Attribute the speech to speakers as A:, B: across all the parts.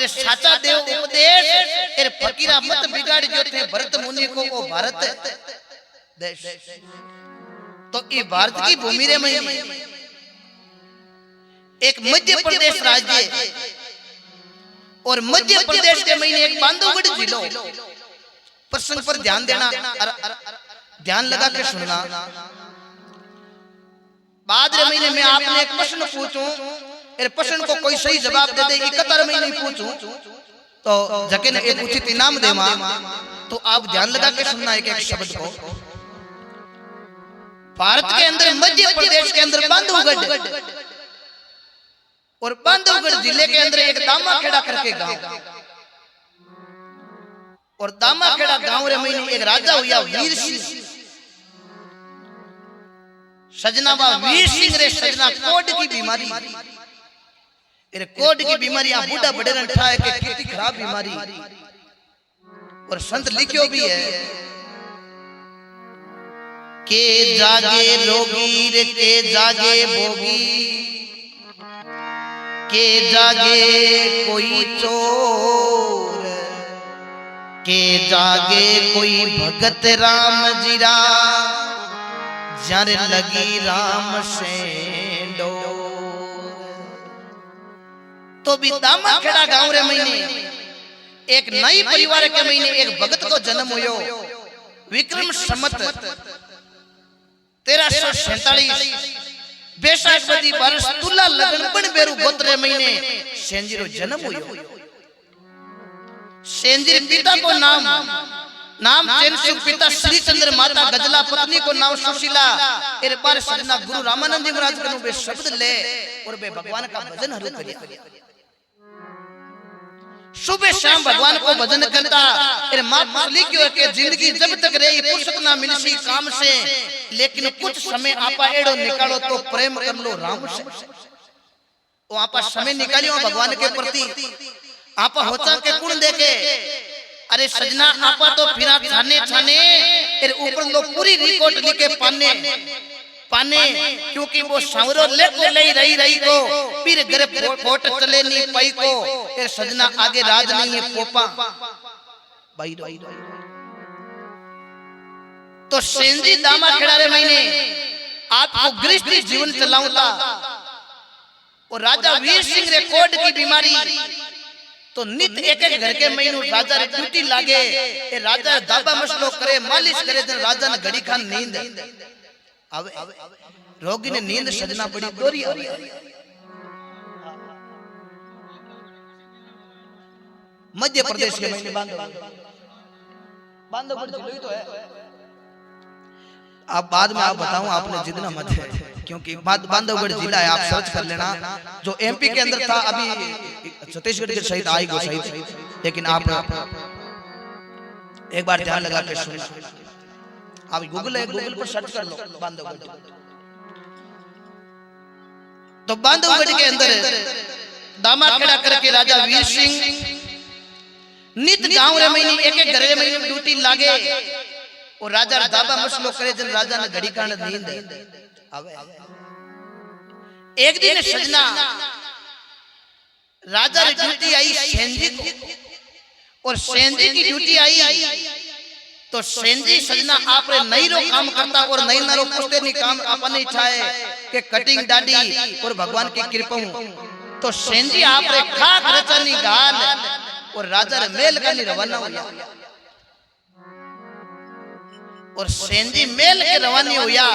A: एर साचा देव उपदेश एर फकीरा मत बिगाड़ जो थे भरत मुनि को वो भारत देश। तो ये भारत की भूमि रे में एक मध्य प्रदेश राज्य और मध्य प्रदेश के महीने एक बांधवगढ़ जिलो। प्रसंग पर ध्यान देना, ध्यान लगा के सुनना। बाद रे महीने में आपने एक प्रश्न पूछूं, इस प्रश्न को कोई सही जवाब दे दे, 71 महीने पूछूं तो जके ने एक उचित इनाम दे मां। तो आप ध्यान लगा के सुनना एक एक शब्द को। भारत के अंदर मध्य प्रदेश के अंदर बांधवगढ़ और बांधवगढ़ जिले के अंदर एक दामाखेड़ा करके गांव, और दामाखेड़ा गांव रे महीने एक राजा हुआ वीर सिंह। सजना बा वीर सिंह रे सजना कोड की बीमारी, रे कोड की बीमारी आ बूढ़ा बड़े रंठा है के कितनी खराब बीमारी। और संत लिखियो भी है के जागे रोगी रे के जागे भोगी, के जागे कोई चोर, के जागे कोई भगत राम जीरा, जर लगी राम से डोर। तो भी दामाखेड़ा गांव रे महीने एक नई परिवार के महीने एक भगत को जन्म हुयो। विक्रम संमत 1347 बैसाख बदी वर्ष तुला लगन बन बेरु गोत्र महीने सेंजीरो जन्म हुयो। सेंजीर पिता को नाम चैनसुख, पिता श्रीचंद्र, माता गजला, पत्नी को नाम सुशीला। एर बार सजना गुरु रामानंद जी महाराज कनु बे शब्द ले और बे भगवान का भजन हरु करिया। सुबह शाम भगवान को भजन करता। एर मां लिखियो के जिंदगी जब तक रही फुर्सत ना मिलसी काम से, लेकिन कुछ समय आपा एड़ो निकालो तो प्रेम कर लो राम से। ओ आपा समय निकालियो भगवान के प्रति, आपा होचा के गुण देके। अरे सजना आपा तो फिरा छाने छाने एर ऊपर लो पूरी रिकॉर्ड लिखे पाने पाने, क्योंकि वो सावरो ले को ले रही को फिर घर फोट चले नहीं पाई को। एर सजना आगे राज नहीं है पोपा भाई। तो सेंजी दामाखेड़ा रे महीने आपको गृहस्थी जीवन चलाऊंगा। और राजा वीर सिंह रे कोड की बीमारी, तो नित एक एक घर के महीनों राजा रे ड्यूटी लागे। ए राजा दाबा मसलो करे, मालिश करे, जन राजा ने घड़ी खान नींद आवे। रोगी ने नींद सजना बड़ी दोरी आवे। मध्य प्रदेश के महीने बांधवगढ़ जिले तो है। आप बाद में आप बताऊं, आपने जितना मत है, क्योंकि बांधवगढ़ जिला है, आप सर्च कर लेना। जो एमपी के अंदर था, अभी छत्तीसगढ़ के शहीद आई गो शहीद, लेकिन आप एक बार ध्यान लगा के सुन। आप गूगल पर सर्च कर लो बांधवगढ़। तो बांधवगढ़ के अंदर दामाखेड़ा करके राजा वीर सिंह नित गांव रे महीने एक एक घर रे महीने ड्यूटी लागे। और राजा दाबा मसलो करे, जन राजा ने घड़ी कान नींद आवे। एक दिन सजना राजा री ड्यूटी आई सेंजी को, और सेंजी की ड्यूटी आई तो सेंजी सजना आप रे नई रो काम करता और नई नरो पुष्टे नी काम अपन इच्छा है कि कटिंग दाढ़ी और भगवान की कृपा हूं। तो सेंजी आप रे खाक रचनी गाल और राजा रे मेल का नी रवाना हुआ। और सेंजी मेल के रवानी हुआ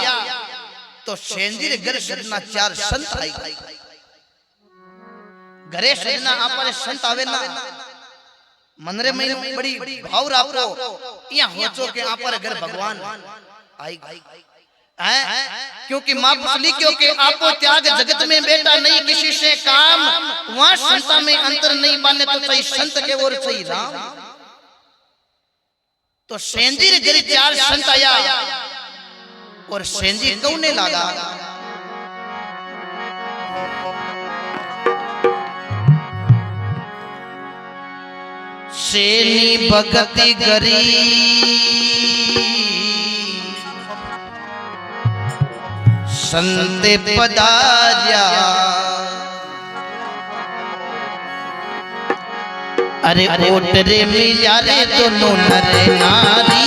A: तो सेंजी रे घर सजना 4 संत आई। घरे सजना आपरे संत आवे ना, मनरे में बड़ी भाव राखो या होचो के आपरे घर भगवान आई है। क्योंकि मां पुछली क्योंकि आपो त्याग जगत में बेटा नहीं किसी से काम, वहां संता में अंतर नहीं माने तो सही संत के और सही राम। तो सेंजी रे घर 4 संत आया और सेंजी कौने लगा। सेनी भगति गरी संत पदार्या अरे ओटरे मिल्या रे दोनों नर नारी।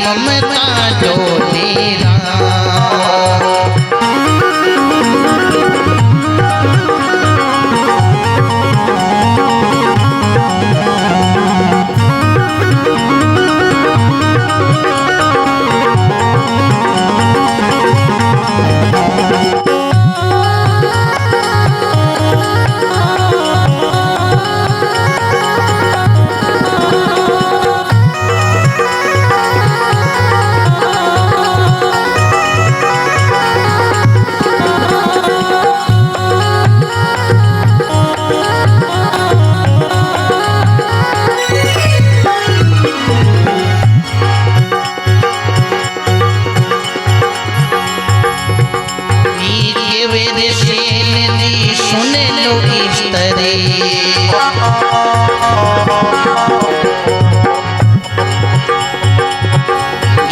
A: ममता डोलेरा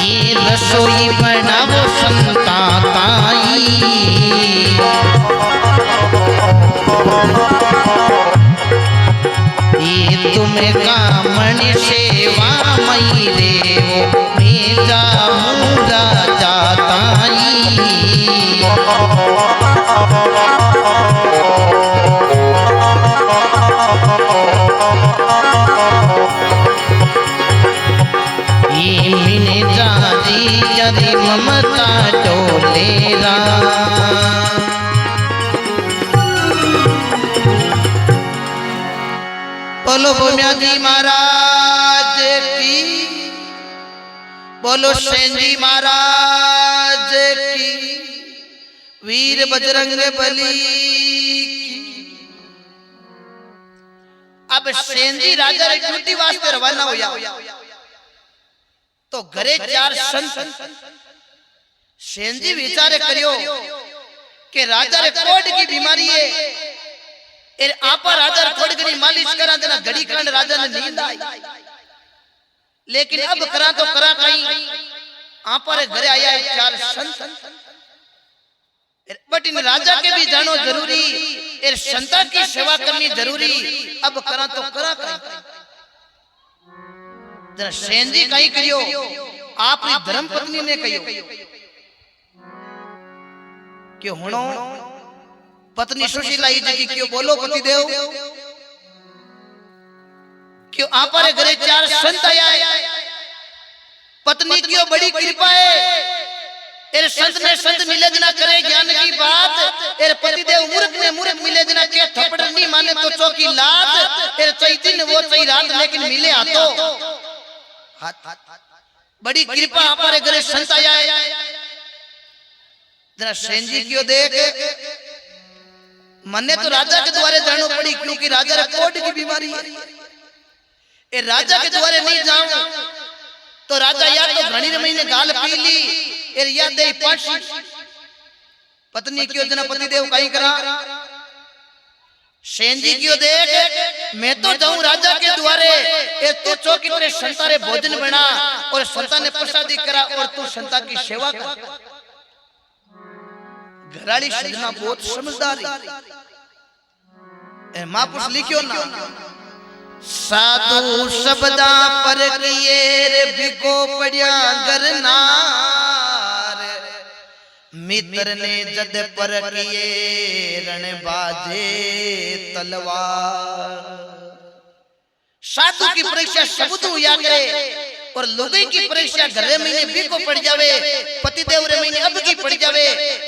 A: ये रसोई बनावो संता ताई। ये तुम्हें कामण सेवा मई रे मेरा मुरा जाताई। यदि ममता डोलेरा बोलो भूमिया जी महाराज की, बोलो सेन जी महाराज की, वीर बजरंग बली की। अब सेन जी राजा रे ड्यूटी वास्ते रवाना होया तो घरे चार संत सेन जी विचारे करियो कि राजा रे कोड की बीमारी है। एर आपा राजा रे कोड की मालिश करा देना घड़ी कांड राजा ने नींद आई। लेकिन अब करा तो करा कहीं आपा रे घरे आया है चार संत। बट इन राजा के भी जानो जरूरी, एर संता की सेवा करनी जरूरी। अब करा तो करा कहीं जरा सेन जी कहीं करियो आपनी धर्म पत्नी ने कहियो कि हुनो पत्नी सुशीला ही जी की क्यों बोलो पति देव क्यों आपरे घरे चार संत आया है। पत्नी क्यों बड़ी कृपा है। एर संत ने संत मिले जना करे ज्ञान की बात। एर पति देव मूर्ख ने मूर्ख मिले जना के थप्पड़ नहीं माने तो चौकी लात। एर चई दिन वो चई रात लेकिन मिले हाथों बड़ी कृपा हमारे घरे संत आया है। जरा सेन जी क्यों देख मन्ने तो राजा के द्वारे जानो पड़ी क्योंकि राजा रे कोड की बीमारी है। ए राजा के द्वारे नहीं जाऊं तो राजा या तो घणी महीने गाल पी ली एर या दे पाशी। पत्नी क्यों जना पति देव कहीं करा। सेन जी क्यों देख मैं तो जाऊं राजा के द्वारे। ए तू चौकी तेरे संता रे भोजन बना और संता ने प्रसादी करा और तू संता की सेवा कर। घराड़ी सजना बहुत समझदारी। ए महापुरुष लिखियो ना साधु शब्दा पर किए रे बिको पड़िया गरनार। मित्र ने जद पर किए रण बाजे तलवार। साधु की परीक्षा शब्द हुआ करे और लुगाई की परीक्षा घरे महीने भी को पड़ जावे, पतिदेव रे महीने अब की पड़ जावे,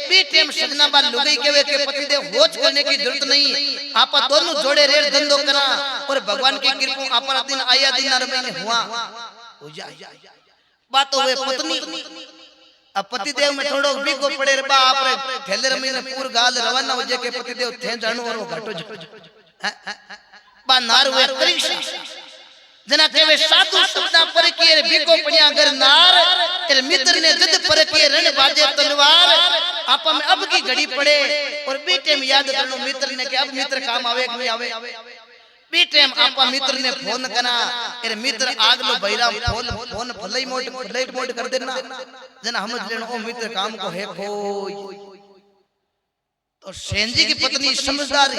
A: बी टाइम सजना बा लुगाई कहवे के पतिदेव होच करने की जरूरत नहीं, आपा दोनों जोड़े रेर धंधो करा और भगवान की कृपा आपा दिन आया दिन रे महीने हुआ हो जाए। बात हुए पत्नी अब पतिदेव में थोड़ो भी को पड़े रे बा आपरे थैले रे महीने पूर गाल रवाना हो जे के पतिदेव थे जानो और घाटो बा नार हुए परीक्षा जना केवे साधु शब्दा पर के बीको पड़िया अगर नार तेरे मित्र ने जद पर के रण बाजे तलवार आपा में अब की घड़ी पड़े और बी टाइम याद करनो मित्र ने के अब मित्र काम आवे कि नहीं आवे, बी टाइम आपा मित्र ने फोन करा तेरे मित्र आगलो भैरा फोन फ्लाइट मोड कर देना जना समझ लेनो ओ मित्र काम को है कोई। तो सेन जी की पत्नी समझदारी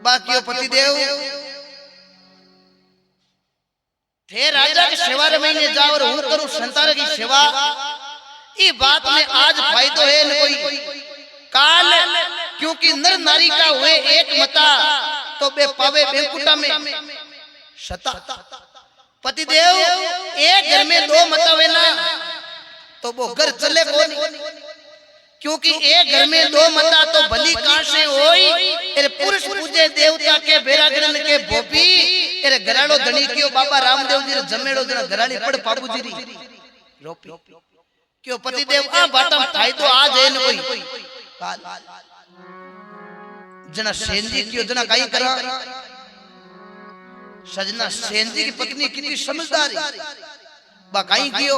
A: बाकी पतिदेव थे राजा की सेवा रे महीने जाओ और हूं करूं संतान की सेवा, ये बात में आज फायदो है न कोई काल, क्योंकि नर नारी का हुए एक मता तो बे पावे बेकुटा में शता। पतिदेव एक घर में दो मता हुए ना तो वो घर चले कौन, क्योंकि एक घर में दो मता तो भली कहां से होई, तेरे पुरुष पूजे देवता के बेरागरन के भोपी तेरे घराड़ो धनी कियो बाबा रामदेव जी रे जमेड़ो जना घराड़ी पड़ बाबू जी री रोपी क्यों पतिदेव आ बाटा फायदो आज है न कोई काल जना सेन जी कियो जना काई करा सजना सेन जी की पत्नी कितनी समझदारी बा काई कियो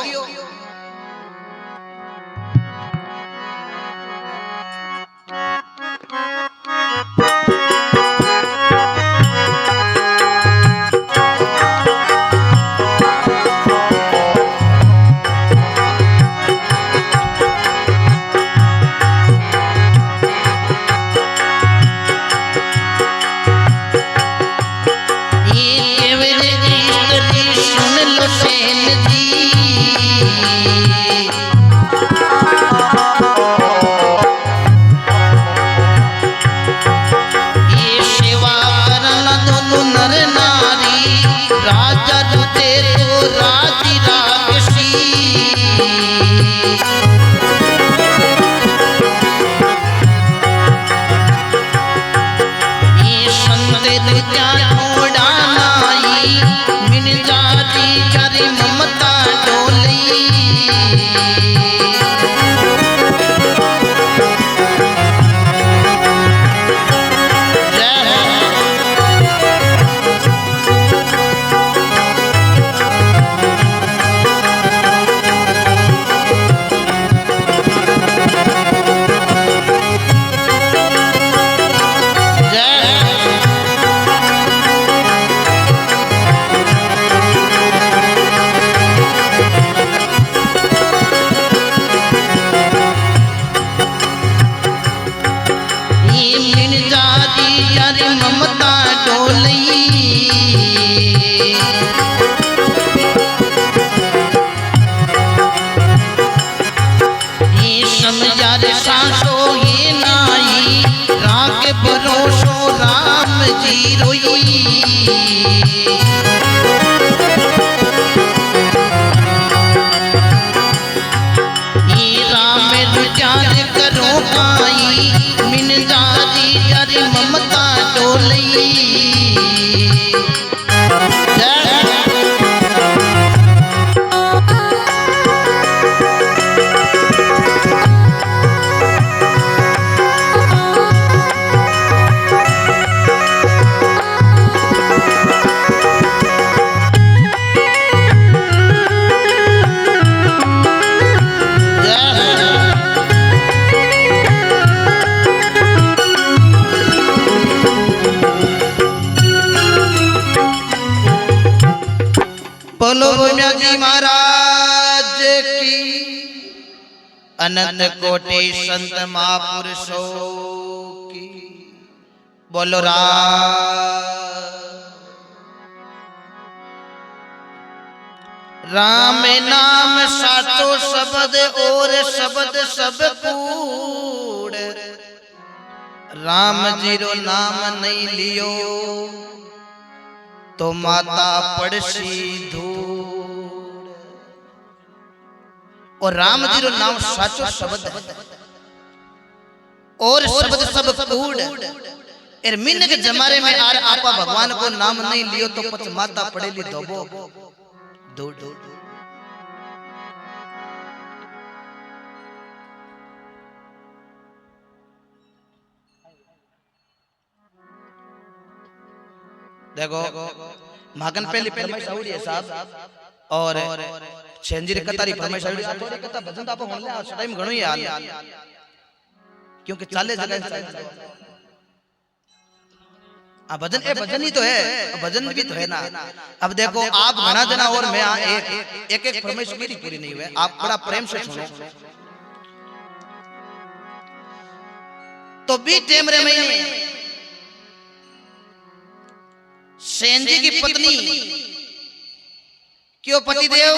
A: अनंत कोटि संत महापुरुषों की बोलो राम नाम साचो शब्द और शब्द सब कूड़, राम जीरो नाम नहीं लियो तो माता पड़सी धूड़। और राम जी रो नाम साचो शब्द है और शब्द सब कूड़ एर मिन के जमारे में आर आपा भगवान को नाम नहीं लियो तो पच माता पड़ेली दोबो दो देखो मागन पहली फरमाइश आवड़ी है साहब और छेंजीर कतारी फरमाइश आवड़ी है थोड़ी कथा भजन तो आप होन ले टाइम घणो ही हाल क्योंकि चाले जगह आ भजन ए भजन ही तो है भजन भी तो है ना। अब देखो आप घना जना और मैं एक एक फरमाइश मेरी पूरी नहीं हुई आप बड़ा प्रेम से सुनो तो बी टेम रे महीने सेन जी की पत्नी क्यों पतिदेव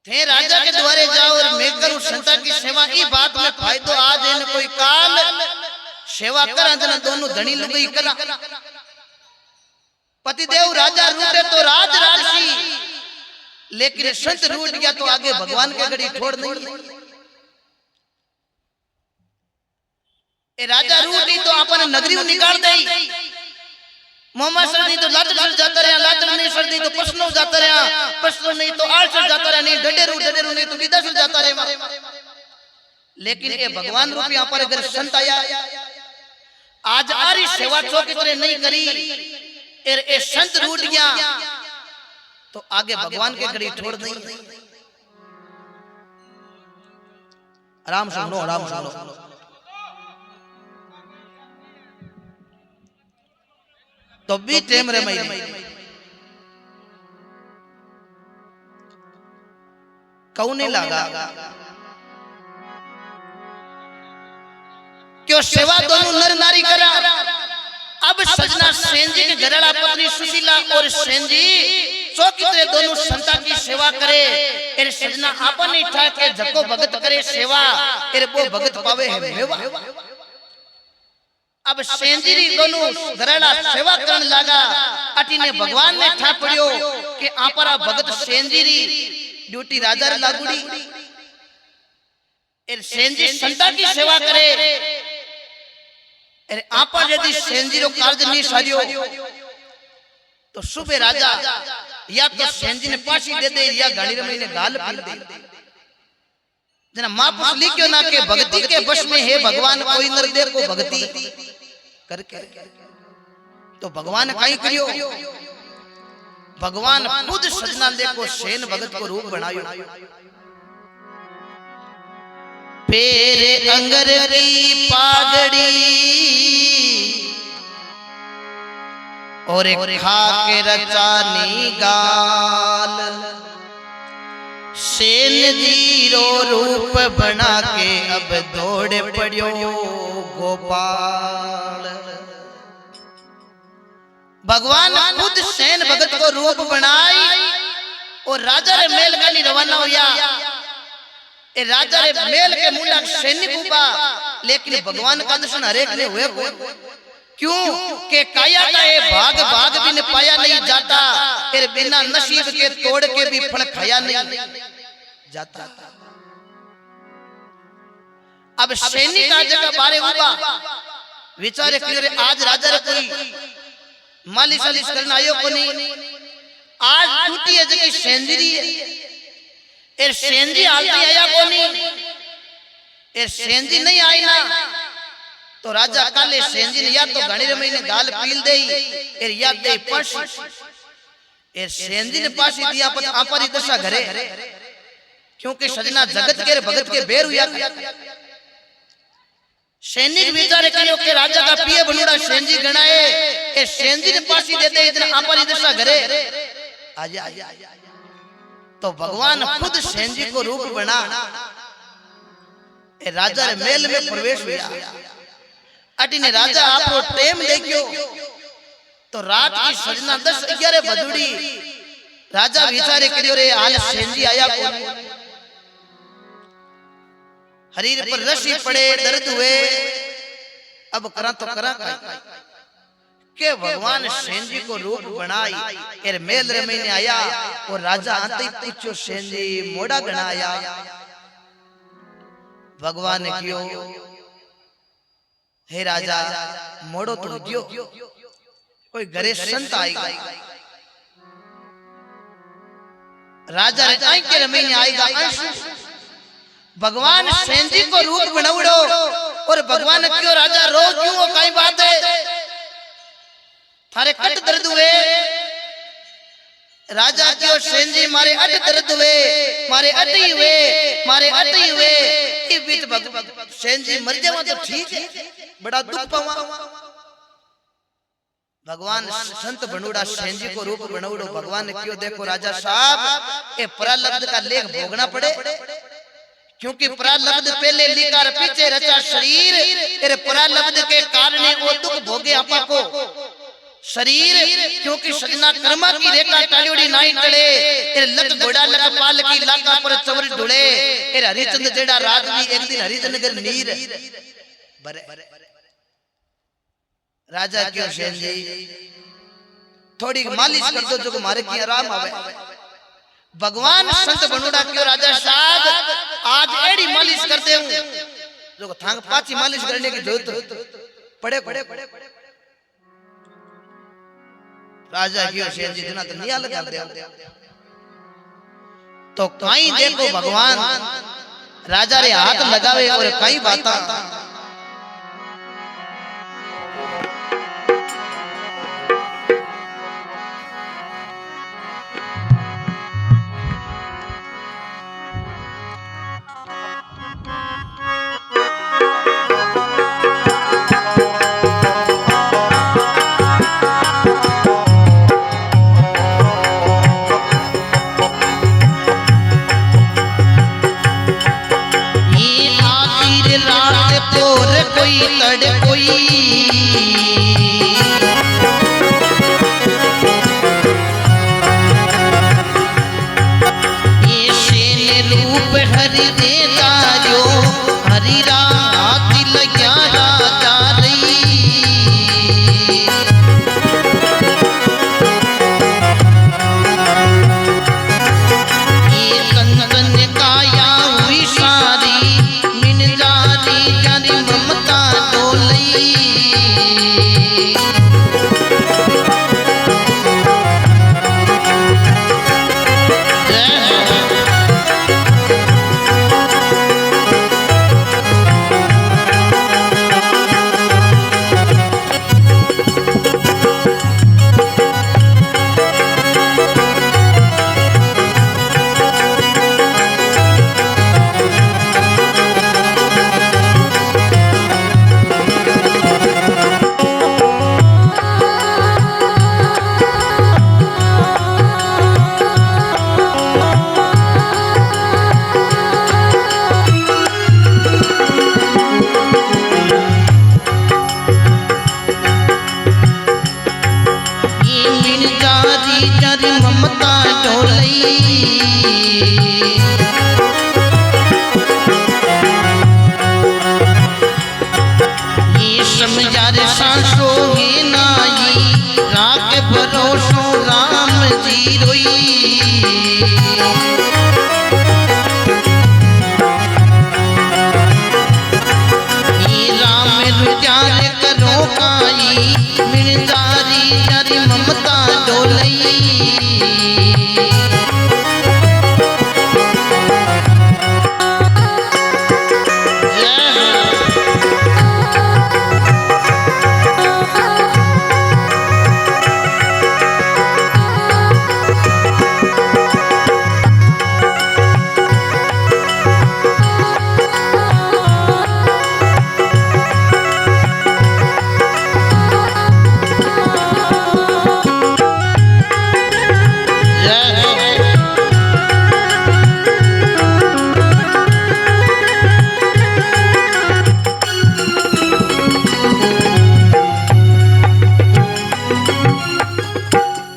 A: थे राजा के द्वारे जाओ और मैं करूं संता की सेवा ई बात में फायदो आज इन कोई काल सेवा करा जना दोनों धनी लुगाई करा पतिदेव राजा रूठे तो राज राक्षी लेकिन संत रूठ गया तो आगे भगवान के गड़ी छोड़ नहीं ए राजा रूठी तो अपन नगरी में निकाल दे मोहम्मद सरदी तो लाचर सर जाता रहा लाचर नहीं सरदी तो पसनो जाता रहा पसनो नहीं तो आलसर जाता रहा नहीं डडेरू नहीं तो विदा सर जाता रहा लेकिन ये भगवान रूपी यहाँ पर अगर संत आया आज आरी सेवा चौकी तरह नहीं करी ए संत रूठ गया तो आगे भगवान के घड़ी छोड़ दी आराम सुनो तो भी टेम रे मई कौने लगा क्यों सेवा दोनों नर नारी करा अब सजना सेन जी के घरड़ा पत्नी सुशीला और सेन जी चौकी तरह दोनों संता की सेवा करे एर सजना आपन ही ठा के जको भगत करे सेवा एर वो भगत पावे है मेवा अब सेंजीरी दोनों घरड़ा सेवा करने लगा अटी ने भगवान ने ठा पड़ियो कि आपरा भगत सेंजीरी ड्यूटी राजा रे लागुड़ी एर सेंजी संता की सेवा करे एर आपा यदि सेंजीरो कार्य नहीं सारियो तो सुबह राजा या तो सेंजी ने पासी दे दे या गाड़ी रमई ने गाल पील दे जना महापुरुष लिखियो ना के भक्ति के वश में है भगवान कोई नर दे को भक्ति करके तो भगवान कहीं करियो भगवान खुद सजना देखो सेन भगत को रूप बनायो पेरे अंगर की पागड़ी और खा के रचानी गाल सेन जीरो रूप बना के अब दौड़े पड़ियो गोपाल भगवान खुद सेन भगत को रूप बनाई और राजा रे मेल गाली रवाना होया ए राजा रे मेल के मुंडा सैनिक हुआ लेकिन भगवान का दर्शन हरेक ने हुए क्यों के काया का ये भाग भाग भी न पाया नहीं जाता फिर बिना नसीब के तोड़ के भी फल खाया नहीं जाता। अब सैनिक आज जगह बारे हुआ विचारे कि आज राजा रे कोई मालिश सालिश करना आयो को नहीं आज टूटी है जगह सेंजरी है सेंजी आलती आया को नहीं सेंजी नहीं आई ना तो राजा काले सेंजी ने या तो घणी रे महीने गाल पील दे या दे पश सेंजी ने पासी दिया पर आपरी दशा घरे क्योंकि सजना जगत के भगत के बेर हुआ सैनिक विचारे करियो के राजा का पिए बनुड़ा सेंजी गणाए ए सेंजी ने पासी दे दे इतना आपरी दशा घरे आजा तो भगवान खुद सेंजी को रूप बना ए राजा रे मेल में प्रवेश हुआ अटी ने राजा आपरो टेम देखियो तो रात की सजना 10-11 बजुड़ी राजा विचारे करियो रे हाल सेंजी आया कौन हरीर पर रसी पड़े दर्द हुए अब करा तो करा के भगवान सेन जी को रूप बनाई एर मेल रे महीने आया और राजा आते ही पूछो सेन जी मोड़ा गणाया। भगवान ने क्यों हे राजा मोड़ो तो दियो कोई घरे संत आएगा। राजा रे आई के महीने आएगा भगवान सेन जी को रूप बनाउड़ो और भगवान क्यों राजा रो क्यों कई बात है थारे कट दर्द हुए। राजा क्यों सेन जी मारे अट दर्द हुए मारे अटी हुए मारे अटी हुए ये बीच सेन जी मर जावा तो ठीक है बड़ा दुख पावा। भगवान संत बनूड़ा सेन जी को रूप बनूड़ो भगवान ने क्यों देखो राजा साहब ये प्रारब्ध का लेख भोगना पड़े क्योंकि प्रारब्ध पहले लिखा पीछे रचा शरीर तेरे प्रारब्ध के कारण वो दुख भोगे आपा को शरीर क्योंकि सजना कर्मा की रेखा टालियोड़ी नाई टले तेरे लक घोड़ा लक पाल की लाका पर चवर ढुले तेरे हरिचंद जेड़ा रात भी एक दिन हरिचंद नगर नीर बरे राजा क्यों सेन जी थोड़ी मालिश कर दो जो मारे की आराम आवे। भगवान संत बनूड़ा क्यों राजा साहब आज एड़ी मालिश करते हूं जो थांग पाची मालिश करने की जरूरत पड़े पड़े राजा क्यों सेन जी इतना तो निया लगा दे तो कहीं देखो भगवान राजा रे हाथ लगावे और कई बाता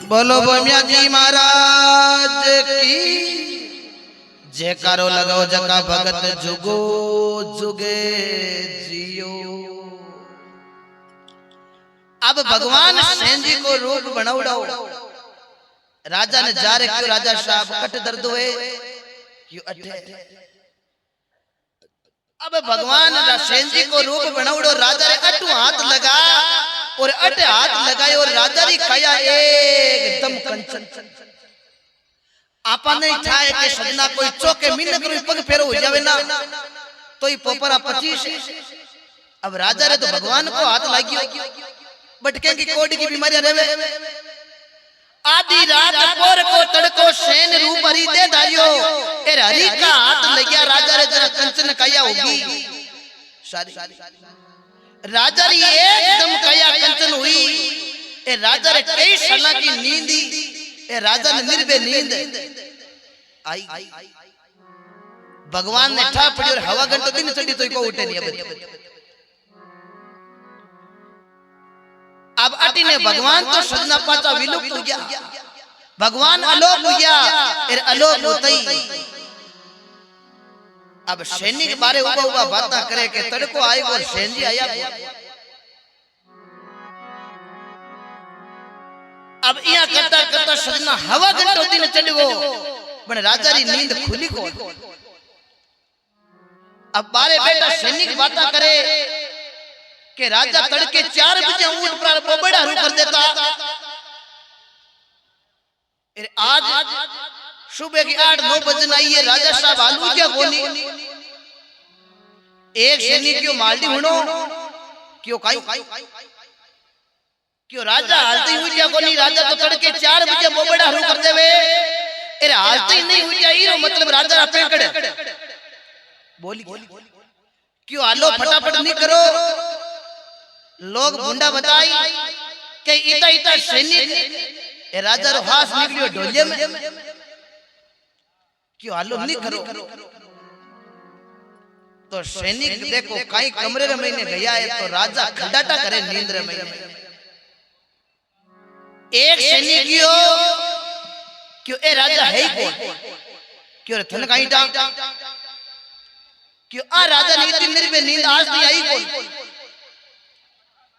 A: बोलो बमिया जी महाराज की जयकारो लगाओ जका भगत जुगो जुगे जियो। अब भगवान सेन जी को रूप बनाउड़ो राजा ने जा रे क्यों राजा साहब कट दर्द हुए क्यों अठे। अब भगवान सेन जी को रूप बनाउड़ो राजा रे अटू हाथ लगा और अटे हाथ लगाए और राजा री काया एकदम कंचन। आपा नहीं ठाए के सजना कोई चौके मिनक रू पग फेरो हो जावे ना तो ही पोपरा 25। अब राजा रे तो भगवान को हाथ लागियो बटके की कोड की बीमारी रेवे। आधी रात पोर को तड़को सेन रूप हरी दे धारियो ए हरी का हाथ लगिया राजा रे जरा कंचन काया होगी सारी राजा री एकदम काया कंचन हुई। ए राजा रे कई सला की नींद ए राजा ने निर्भय नींद आई। भगवान ने ठा पड़ी और हवा घंटो दिन चढ़ी तो को उठे नहीं। अब अटी ने भगवान तो सजना पाचा विलुप्त हो गया भगवान अलोप हो गया फिर अलोप होतई। अब सैनिक बारे उबा उबा बातें करे के तड़को आई और सैन जी आया। अब यहाँ करता करता सजना हवा घंटो दिन चढ़ गो पण राजा री नींद खुली को। अब बारे बेटा सैनिक बातें करे के राजा तड़के 4 बजे ऊंट पर बोबड़ा रू कर देता। फिर आज सुबह की 8-9 बजे आई है राजा साहब आलू क्या कोनी एक सैनिक क्यों मालडी हुनो क्यों काई क्यों राजा हालती हुई क्या कोनी। राजा तो तड़के 4 बजे बोबड़ा रू कर देवे अरे हालती नहीं हुई क्या हीरो मतलब राजा पेकड़े बोली क्यों आलो फटाफट नहीं करो। लोग बुंडा बताई कि इता इता सैनिक ए राजा रो हाथ निकलियो ढोले में क्यों आलो नहीं करो। तो सैनिक देखो कई कमरे में गया है तो राजा खडाटा करे नींद में। एक सैनिक क्यों ए राजा है कौन क्यों थन कहीं टांग क्यों आ राजा नहीं इतनी निर्भय नींद आज नहीं आई कौन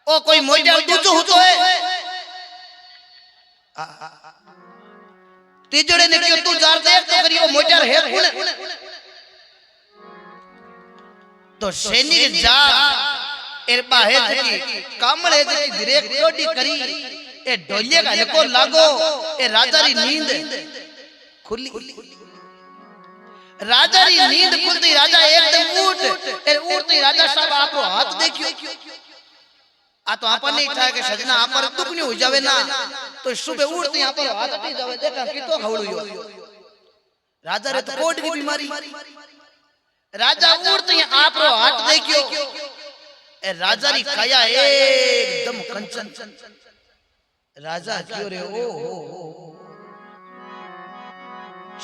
A: ओ कोई मोटा दूजो होतो है तीजड़े ने क्यों तू जार देख तो करियो मोटा है कौन। तो सैनिक जा एर बाहेज की कामड़े की धीरे कोडी करी ए ढोलिया का हलको लागो ए राजा री नींद खुली। राजा री नींद खुलती राजा एकदम उठ एर उठते राजा साहब आपको हाथ देखियो आ तो आपन नहीं था कि सजना आप पर दुख नहीं हो जावे ना तो सुबह उठते यहाँ पर हाथ अटी जावे देखा कि तो खवड़ियो राजा रे तो कोट की बीमारी। राजा उठते आप रो हाथ देखियो ए राजा री काया एकदम कंचन। राजा क्यों रे ओ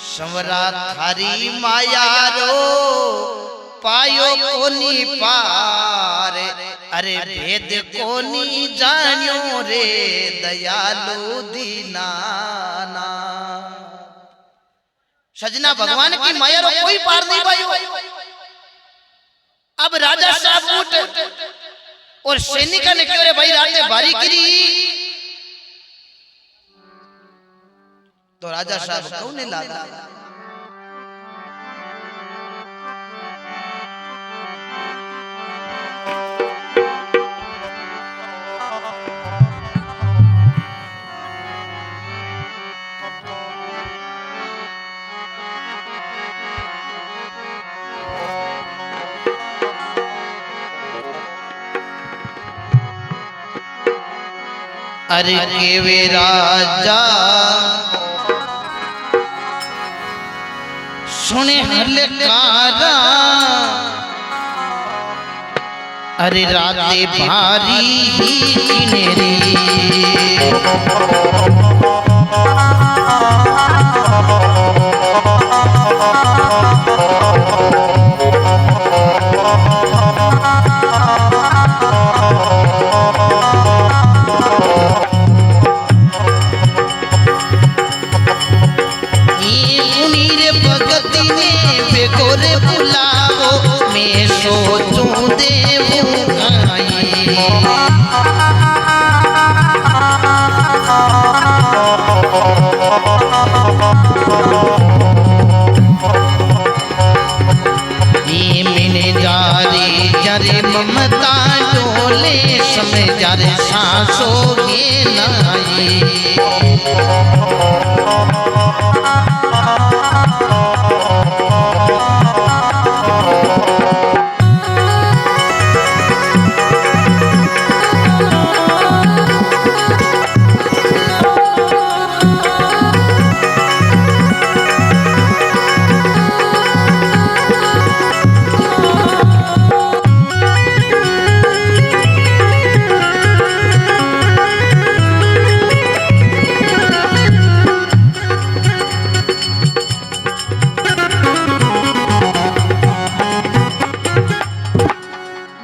A: संवरा थारी माया रो पायो कोनी पार अरे भेद कोनी जान्यो रे दयालु दीनाना। सजना भगवान की माया रो कोई पार नहीं पायो। अब राजा साहब उठ और सैनिक ने क्यों रे भाई रातें भारी गिरी तो राजा साहब कौन लादा। अरे केवे राजा सुने हलकारा अरे राते भारी ही किनेरी मैं सोचूं देवू आई सोगे नाई।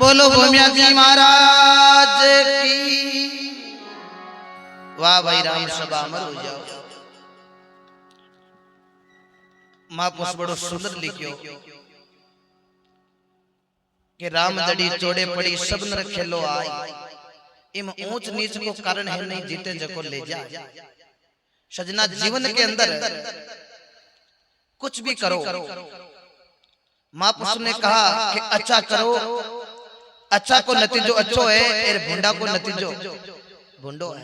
A: बोलो भूमिया जी महाराज की। वाह भाई राम सभा अमर हो जाओ। महापुरुष बड़ो सुंदर लिखियो कि राम जड़ी चोड़े पड़ी सब नर खेलो आई। इम ऊंच नीच को कारण है नहीं जीते जको ले जा। सजना जीवन के अंदर कुछ भी करो, महापुरुष ने कहा कि अच्छा करो, अच्छा को नतीजो अच्छो है, और भुंडा को नतीजो भुंडो है।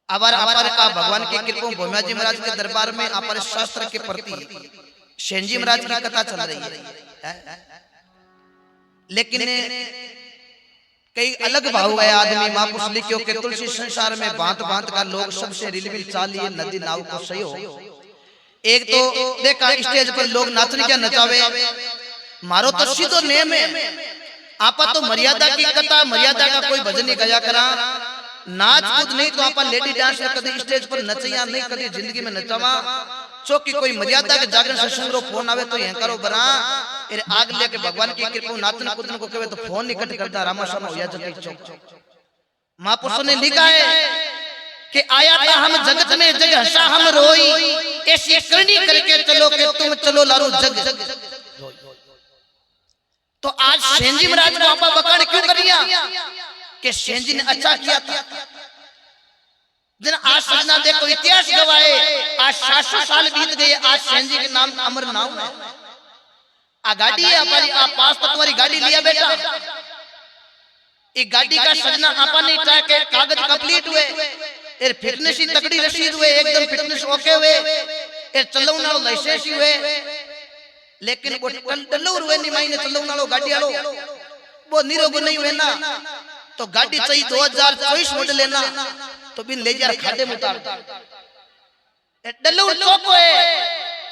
A: अबार अपार का भगवान की कृपा भूमिया जी महाराज के दरबार में अपार शास्त्र के प्रति सेन जी महाराज की कथा चल रही है, लेकिन कई अलग भाव गए आदमी। महापुरुष लिखियो के तुलसी संसार में भांत भांत का लोग सबसे रिलमिल चालिए नदी नाव को सही हो। एक तो देखा स्टेज पर लोग नाचने क्या नचावे, मारो तो सीधो नेम है। आपा तो मर्यादा की कथा, मर्यादा का कोई भजन नहीं गया करा, नाच कूद नहीं तो आपा लेडी डांस कभी स्टेज पर नचया नहीं, कभी जिंदगी में नचावा। चौकी कोई मर्यादा के जागरण सत्संग रो फोन आवे तो यह करो बना, अरे आग लेके भगवान की कृपा नाचन कूदन को कहे तो फोन नहीं कट करता रामा सामा होया जगह चौक। महापुरुषों ने लिखा है कि आया था हम जगत में जग हंसा हम रोई, ऐसी करनी करके चलो कि तुम चलो लारो जग। तो आज सेन जी महाराज को आपा बखान क्यों करिया कि सेन जी ने अच्छा किया था। जन आज सजना देखो इतिहास गवाए, आज 700 साल बीत गए, आज सेन जी के नाम अमर नाम है। आ गाड़ी है हमारी, आप पास तो तुम्हारी गाड़ी लिया बेटा, एक गाड़ी का सजना आपा नहीं था के कागज कंप्लीट हुए, एर फिटनेस ही तकड़ी रसीद हुए, एकदम फिटनेस ओके हुए, एर चलऊ नालो लाइसेंस ही हुए, लेकिन वो टल्लूर हुए नहीं मायने चलऊ नालो गाड़ी आलो वो निरोग नहीं हुए ना। तो गाड़ी चाहिए 2024 मॉडल लेना तो बिन ले जा खाते में उतार डल्लूर चौको है।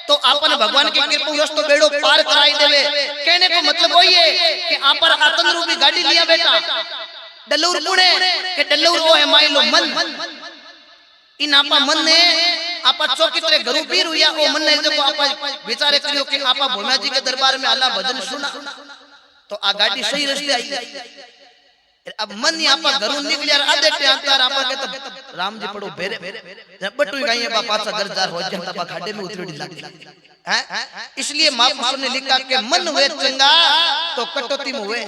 A: तो आपन भगवान की कृपा रस्तो बेड़ो पार कराई देवे। कहने को मतलब वही है कि आप पर आतन रूपी गाड़ी लिया बेटा, डल्लूर पुणे के डल्लूर वो है माइलो मन। इन आपा मन ने आपा चौकी तरह घरू पीर हुआ ओ मन ने जो आपा विचारे करियो कि आपा भूमिया जी के दरबार में आला भजन सुना तो आ गाड़ी सही रास्ते आई। अब मन आपा घरू निकलिया आधे टाइम आपा के तो राम जी पड़ो बेरे बटू गई बा पाछा दरजार हो जन तबा खाडे में उतरी लगी हैं। इसलिए महापुरुष ने लिखा कि मन हुए चंगा तो कटौती में हुए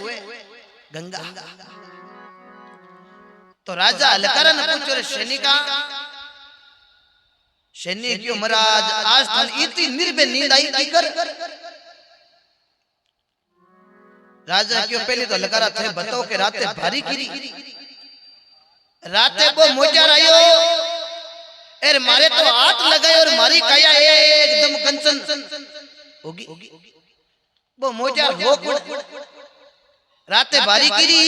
A: गंगा। तो राजा अलकारा ने पूछो रे सैनिका, सैनिक क्यों महाराज आज तन इतनी निर्भय नींद आई की कर। राजा क्यों पहले तो अलकारा थे बताओ के राते भारी गिरी, राते वो मोजार आयो एर मारे तो हाथ लगाए और मारी काया एकदम कंचन होगी वो मोजार हो कुड़ राते भारी गिरी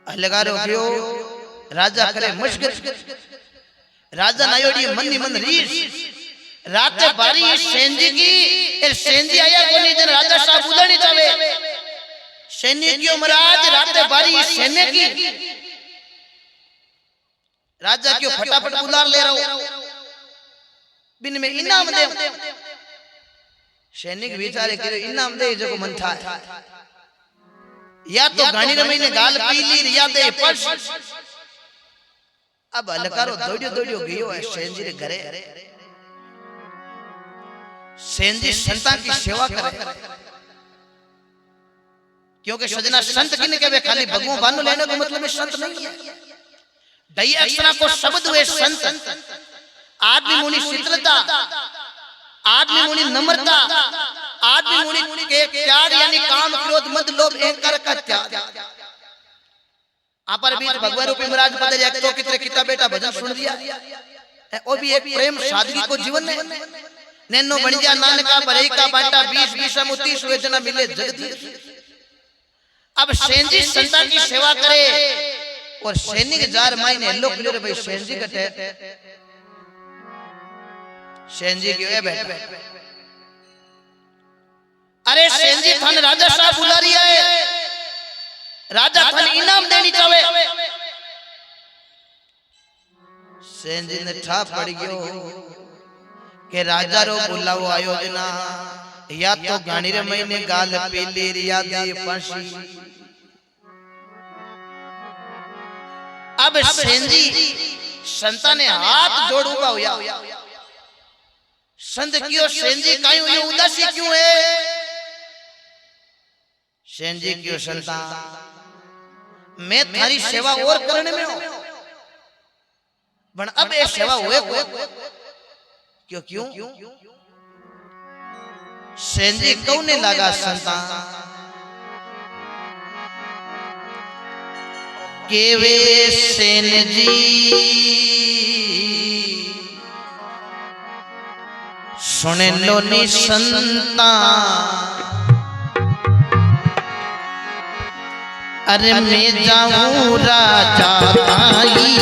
A: अलगारो गयो। राजा करे मुश्किल, राजा नायोड़ी मन ही मन रीस राते बारी सेंजी की एर सेंजी आया कोनी जन राजा साहब उड़नी चावे सैनिक क्यों महाराज राते बारी सेने की। राजा क्यों फटाफट बुलार ले रहा हूं बिन में इनाम दे। सैनिक विचारे करे इनाम दे जो मन था या तो गानी रमई ने गाल पी ली या दे पर्स। अब अलकारो दौड़ियो दौड़ियो गयो है सेंजी रे घरे। सेंजी संतां की सेवा करे क्योंकि सजना संत किने कहवे खाली भगवान बानु लेने का मतलब में संत नहीं है। दई अक्षरा को शब्द हुए संत। आदमी मुनि शीतलता, आदमी मुनि नम्रता, आदमी मुनि के त्याग यानी काम क्रोध मद लोभ अहंकार का त्याग। आप बीच भगवान रूपी महाराज बदल एक तो कितने किता बेटा भजन सुन दिया, वो भी एक प्रेम सादगी को जीवन में नैनो बणिया नानका भरई का बाटा 20 30 हुए जना मिले जगदीश। अब सेंजी संता की सेवा करे और सैनिक जार मायने लोग ले भाई सेंजी कटे सेंजी क्यों है बैठ। अरे सेंजी थान राजा साहब बुला रही है, राजा थान इनाम देनी चाहे। सेंजी ने ठा पड़ गयो के राजा रो बुलावो आयोजना या तो गानी रे महीने गाल पीली रिया दी फांसी। अब सेंजी संता ने हाथ जोड़ उबा होया, संत क्यों सेंजी कायो ये उदासी क्यों है? सेंजी क्यों संता मैं थारी सेवा और करने में हूं, पर अब ये सेवा हुए क्यों क्यों? सेंजी कौने लगा संता के वे सेन जी सुने लो नि संता, अरे मैं जाऊं राजा ताई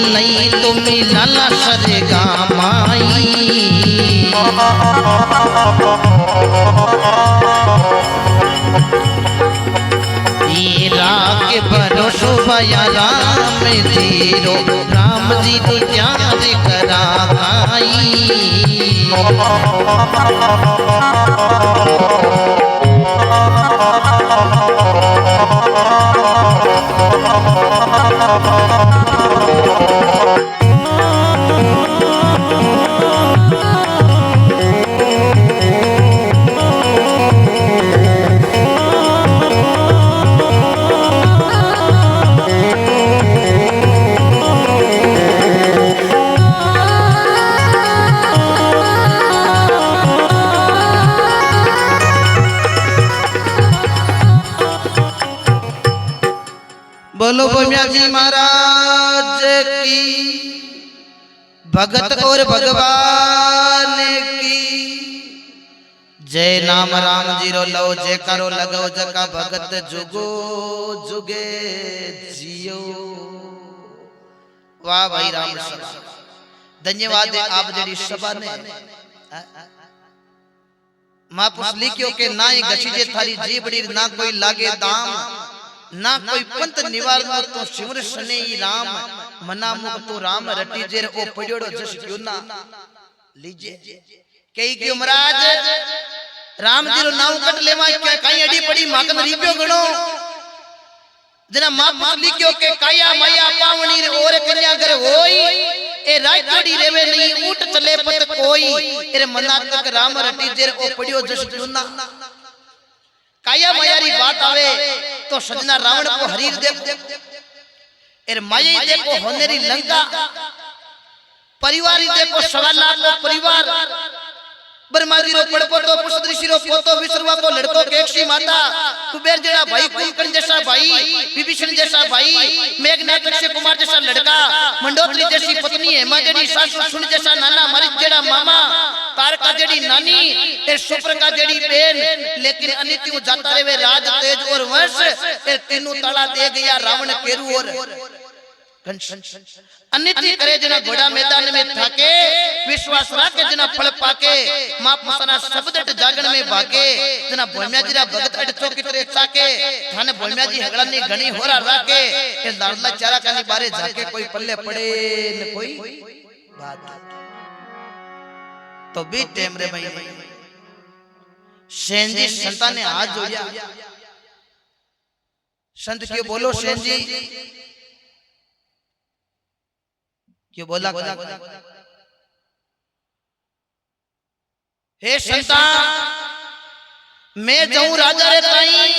A: नहीं तो मिला सरेगा माई के भरोसो भया राम जीरो राम जी तो त्याग करा भाई। बोलो भोम्या जी महाराज की भगत और भगवान की जय। नाम राम जीरो लो जय करो लगो जका भगत जुगो जुगे जियो। वाह भाई राम सभा धन्यवाद है आप जड़ी सभा ने मां पुछली क्यों के ना ही गछी जे थारी जीबड़ी ना कोई लागे दाम ना कोई पंत निवारण तो शिवर सने राम मना मुख तो राम रटी जेर ओ पड़ियोड़ो जस क्यों ना लीजे। कई क्यों महाराज राम जी रो नाम कट लेवा क्या काई अड़ी पड़ी माकन रिप्यो गणो जना मां पुछली क्यों के काया माया पावनी रे और कन्या घर होई ए राजोड़ी रेवे नहीं ऊट चले पत कोई तेरे मना तक राम रटी जेर ओ पड़ियो जस क्यों ना। काया मायारी बात आवे तो सजना रावण को हरीर देखो एर माया देखो होनेरी लंका परिवारी देखो सवाला को परिवार ब्रह्मा जी रो पड़पो तो पुष्ट ऋषि रो पोतो विश्रवा को लड़को केक्षी माता कुबेर जड़ा भाई कुंभकर्ण जैसा भाई विभीषण जैसा भाई मेघनाथ अक्षय कुमार जैसा लड़का मंडोदरी जैसी पत्नी हेमा जड़ी सासु सुन जैसा नाना मरिच जड़ा मामा तारका जड़ी नानी ए सुप्रका जड़ी बहन लेकिन अनित्यु जाता रे वे राज तेज और वंश ए तीनों ताला दे गया रावण केरू और अनिति करे जना घोड़ा मैदान में थाके विश्वास राखे जना फल पाके मां पुसना शब्द जागण में भागे जना भोम्या जी रा भगत अट चौकी तरे चाके थाने भोम्या जी हगड़ा नी घणी होरा राखे ए लाडला चारा कानी बारे जाके कोई पल्ले पड़े न कोई बात तो भी टेम रे भाई सेन जी संता ने हाथ जोड़ा। संत क्यों बोलो सेन जी, क्यों बोला? हे संता, मैं जाऊं राजा रे ताई,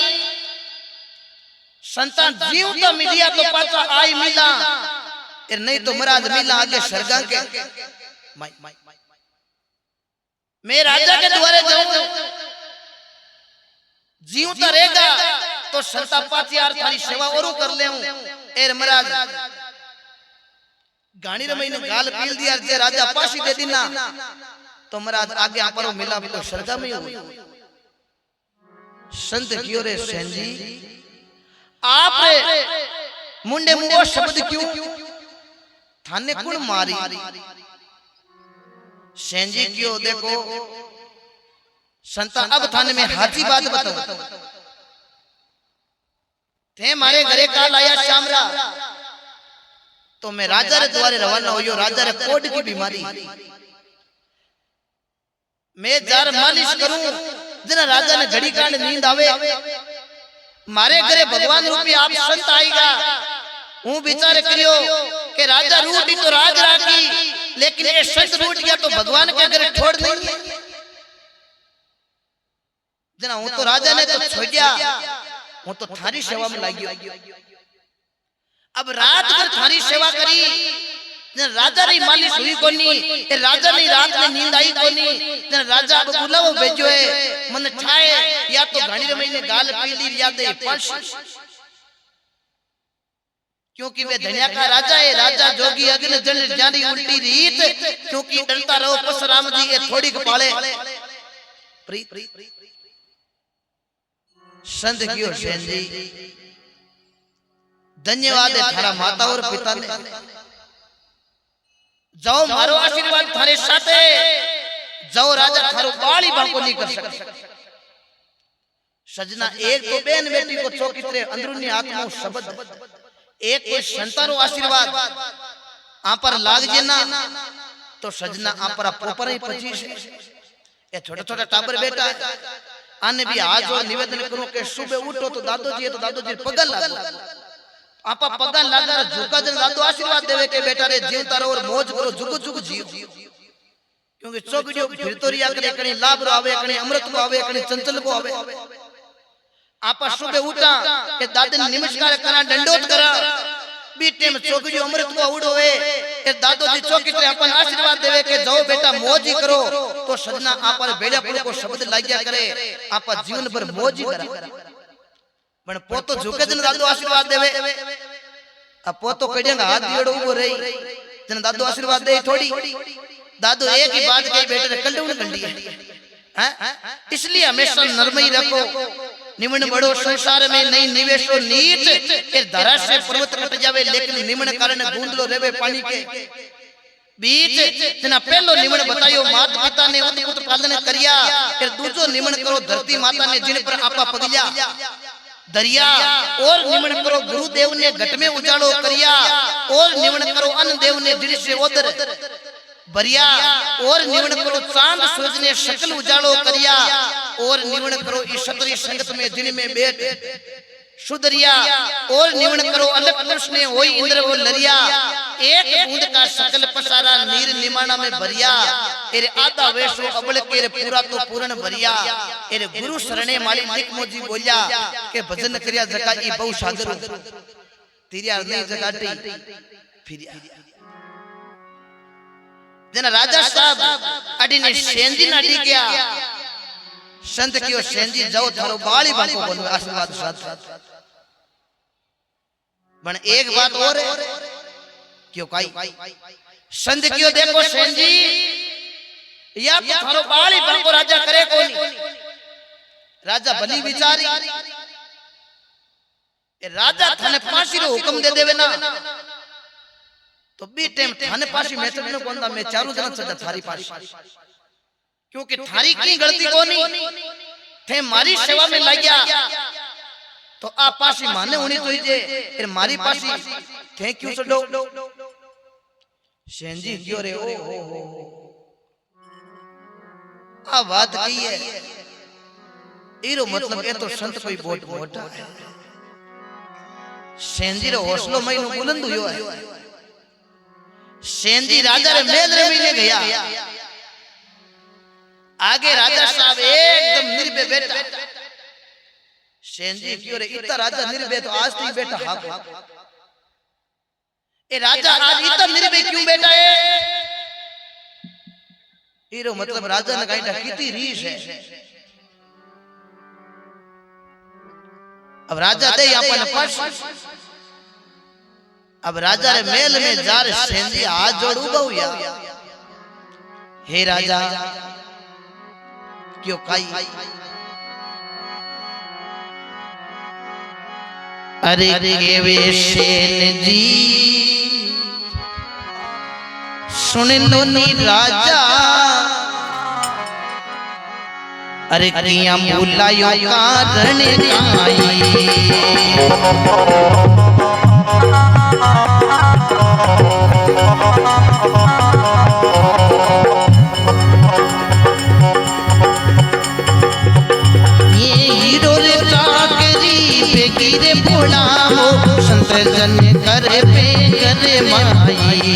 A: संता जीव तो मिलिया तो पाचा आई मिला, नहीं तो महाराज मिला आगे सरगा के। मैं राजा के द्वारे जाऊं, जीव तो रहेगा तो संता पाची यार थारी सेवा और कर ले हूं। एर महाराज गानी रमई ने गाल पील दिया, जे राजा पासी दे दीना तो महाराज आगे आप मिला तो सरगा में हो। संत क्यों रे सेन जी, आप मुंडे मुंह शब्द क्यों, थाने कुण मारी? सेन जी क्यों, देखो संता अब थाने में हाथी बात बताओ। थे मारे घरे काल आया श्यामरा, तो मैं राजा रे द्वारे रवाना हो। राजा रे कोड की बीमारी, मैं जार मालिश करूं जना राजा ने घड़ी कांड नींद आवे। मारे घरे भगवान रूपी आप संत आएगा, हूं विचार करियो कि राजा रूठी तो राज राखी, लेकिन ये संत रूठ गया तो भगवान के घरे छोड़ नहीं है। जना हूं तो राजा ने तो छोड़ दिया, हूं तो थारी सेवा में लागियो। अब रात भर थारी सेवा करी, राजा री मालिश हुई कोनी, राजा नी रात में नींद आई कोनी। राजा अब बुलावो भेजो है मन ठाए, या तो घणी रमई ने गाल पीली याद है पास, क्योंकि वे धनिया का राजा है। राजा जोगी अग्नि जल जानी उल्टी रीत, क्योंकि डरता रहो परशुराम जी ये थोड़ी कपाले। संत क्यों सेन जी, धन्यवाद है थारा माता और पिता ने, जाओ मारो आशीर्वाद थारे साथे, जाओ राजा थारो बाली बांको नहीं कर सकते। सजना एक तो बेन बेटी को चौकित्रे अंदरूनी आत्मा शब्द, एक कोई संतानो आशीर्वाद आप पर लाग जेना तो सजना आप पर पोपर ही 25 ये छोटा छोटा टाबर बेटा आने भी आज निवेदन करूं कि सुबह उठो तो दादोजी है तो दादोजी पगल लागो, आपा पगल लागा झुका जन दादो आशीर्वाद देवे के बेटा रे जीवता रहो और मौज करो, जुग जुग जियो। क्योंकि चौकड़ियों फिर तो रिया करे, कणी लाभ रो आवे, कणी अमृत को आवे, कणी चंचल को आवे। आपा सुबह उठा के दादे ने नमस्कार करा, दंडोत करा, बीटे में चौकड़ियों अमृत को उड़ोवे के दादोजी चौकीत्रे अपन आशीर्वाद देवे के जाओ बेटा मौज ही करो। तो सजना आपा बेड़ा पुल को शब्द लाग्या करे, आपा जीवन भर मौज ही करा। पण पोतो झुके जन दादो आशीर्वाद देवे, अब पोतो कड़ियांगा हाथ दियोड़ो उबो रही जन दादो आशीर्वाद दे थोड़ी। दादो एक ही बात कही बेटे ने कंडून कंडी है, इसलिए हमेशा नरमई रखो। निमन बड़ो संसार में नहीं निवेशो नीच, के धरा से पर्वत कट जावे लेकिन निमन कारण गूंदलो रेवे पानी के बीच। जना पहलो निमन बतायो मात पिता ने उत पालन करिया, फिर दूसरो निमन करो धरती माता ने जिन पर आपा पगलिया दरिया, और निमन करो गुरुदेव ने घट में उजाड़ो करिया, और निमन करो अन्न देव ने दिल से ओदर बरिया, और निमन करो चांद सूरज ने शकल उजाड़ो करिया, और निमन करो ईश्वरी संगत में दिन में बैठ सुधरिया, और निमन करो अलग पुरुष ने होई इंद्र वो लरिया। एक बूंद का सकल पसारा नीर निमाना में भरिया, एरे आधा वेशो अबल के पूरा तो पूर्ण भरिया। एरे गुरु शरणे माली निक मोजी बोलिया के भजन करिया जका ई बहु सागर तिरिया नहीं जगाटी फिरिया। जना राजा साहब अडी ने सेंजी नडी गया, संत क्यों सेंजी जाओ थारो बाली बांको बोलो आशीर्वाद साथ। बन एक बात और क्यों काई संत क्यों देखो सेंजी, या तो थारो बाली बांको राजा करे कोनी, राजा भली विचारी राजा थाने फांसी रो हुक्म दे देवे ना तो बी टाइम थाने फांसी मैं चढ़ने को अंदा मैं चारों जन सजा थारी फांसी, क्योंकि थारी की गलती कोनी थे मारी सेवा में लाग्या तो आ फांसी माने होनी तो जे फिर मारी फांसी थे क्यों छड़ो। सेंजी क्यों रे ओ आ बात की है एरो मतलब ए तो संत कोई बहुत मोटा है। सेंजी रो हौसलो महीनो बुलंद हुयो है। सेंजी राजा रे मेल रे महीने गया, आगे राजा साहब एकदम निर्भय बैठा। सेंजी क्यों रे इतना राजा निर्भय तो आज तक बैठा हाथ। ए राजा आज इतना निर्भय क्यों बैठा है? एरो मतलब राजा ने कहीं कितनी रीस है। अब राजा दे अपन पश, अब राजा रे मेल में जा रे सेंजी हाथ जोड़ उबा हुआ। हे राजा क्यों काई? अरे केवे सेन जी सुन लो नी राजा, अरे किया बुलायो कारण आई। ये हीरो रे चाकरी पे गिरे बुलाओ, संत जन करे पे करे माई।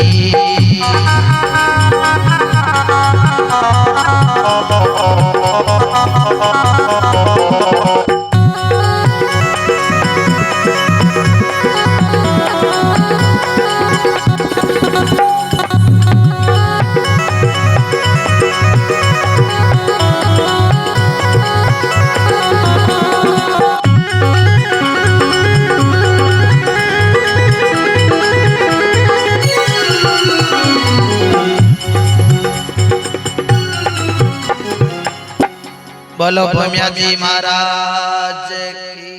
A: बोलो भैया जी महाराज की।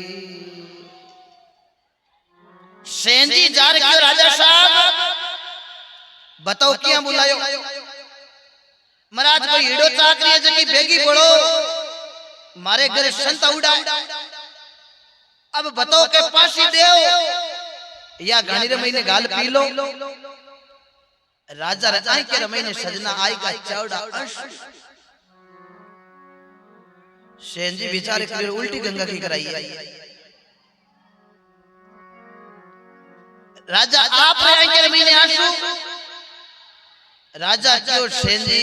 A: सेंजी जार क्यों राजा साहब बताओ क्या बुलायो? महाराज कोई हीड़ो चाकरी है जकी भेगी पड़ो, मारे घरे संत उड़ा। अब बताओ के पासी देओ या गानी रे महीने गाल पी लो। राजा रे आई के महीने सजना आई का चौड़ा अंश। सेंजी बेचारे फिर उल्टी गंगा की कराई है। राजा आप आएंगे महीने आंसू। राजा क्यों सेंजी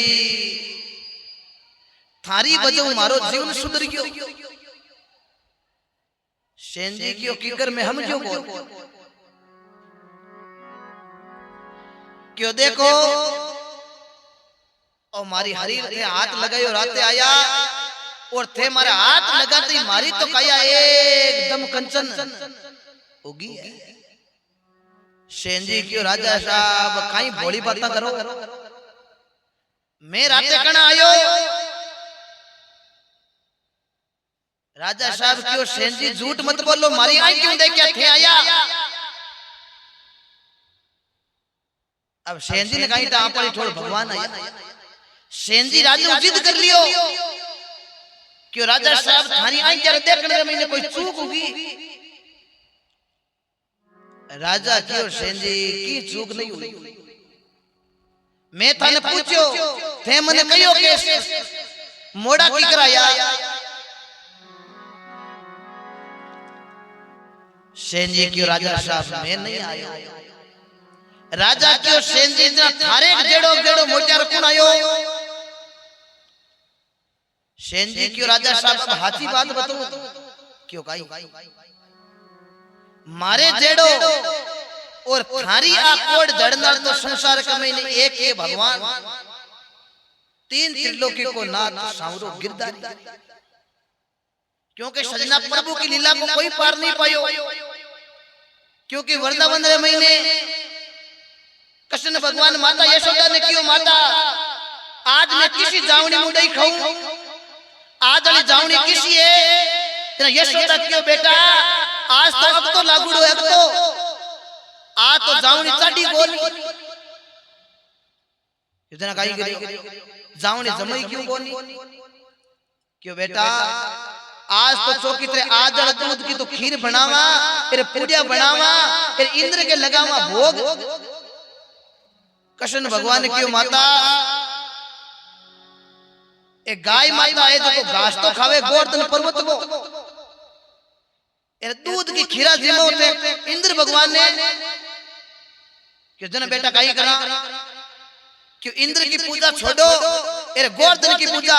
A: थारी वजह मारो जीवन सुधर गयो। सेंजी क्यों किकर में हम क्यों बोल क्यों देखो और मारी हरी थे हाथ लगायो राते आया और थे मारे हाथ लगाते ही मारी तो काया एकदम कंचन होगी। सेंजी क्यों राजा साहब कहीं भोली बातें करो, मैं राते कना आयो। राजा साहब क्यों सेंजी झूठ मत बोलो, मारी आई क्यों देख क्या थे आया। अब सेंजी ने कहीं था पर थोड़ा भगवान आया। सेंजी राजा जिद कर लियो क्यों राजा साहब थानी आई क्या देखने में मैंने कोई चूक होगी। राजा क्यों सेंजी की चूक नहीं हुई। मैं थाने पूछो थे मने कहियो के मोड़ा की कराया। सेंजी क्यों राजा साहब मैं नहीं आयो। राजा क्यों सेंजी इतना थारे जेड़ो जेड़ो मोचार कौन आयो। सेंजी क्यों राजा साहब अब हाथी बात बताओ क्यों काई मारे जेड़ो और थारी आकोड़ जड़ना तो संसार का मैंने एक ये भगवान तीन त्रिलोकी को नाथ सांवरो गिरधारी। क्योंकि सजना प्रभु की लीला को कोई पार नहीं पायो। क्योंकि वृंदावन रे महीने कृष्ण भगवान माता यशोदा ने क्यों माता आज मैं किसी जावनी मुंडई खाऊं, आज वाली जावनी किसी है तेरा यशोदा क्यों बेटा आज तो अब तो लागूड़ो है तो आज तो जावनी चाडी बोली इतना काई करी जावनी जमई क्यों बोली क्यों बेटा आज तो चौकी तेरे आज वाला दूध की तो खीर बनावा फिर पूजा बनावा फिर इंद्र के लगावा भोग। कृष्ण भगवान क्यों माता एक गाय माता है जो घास तो खावे गोवर्धन पर्वत को, दूध की खीरा जिमो थे इंद्र भगवान ने क्यों जन बेटा कहीं करा क्यों इंद्र की पूजा छोड़ो गोवर्धन की पूजा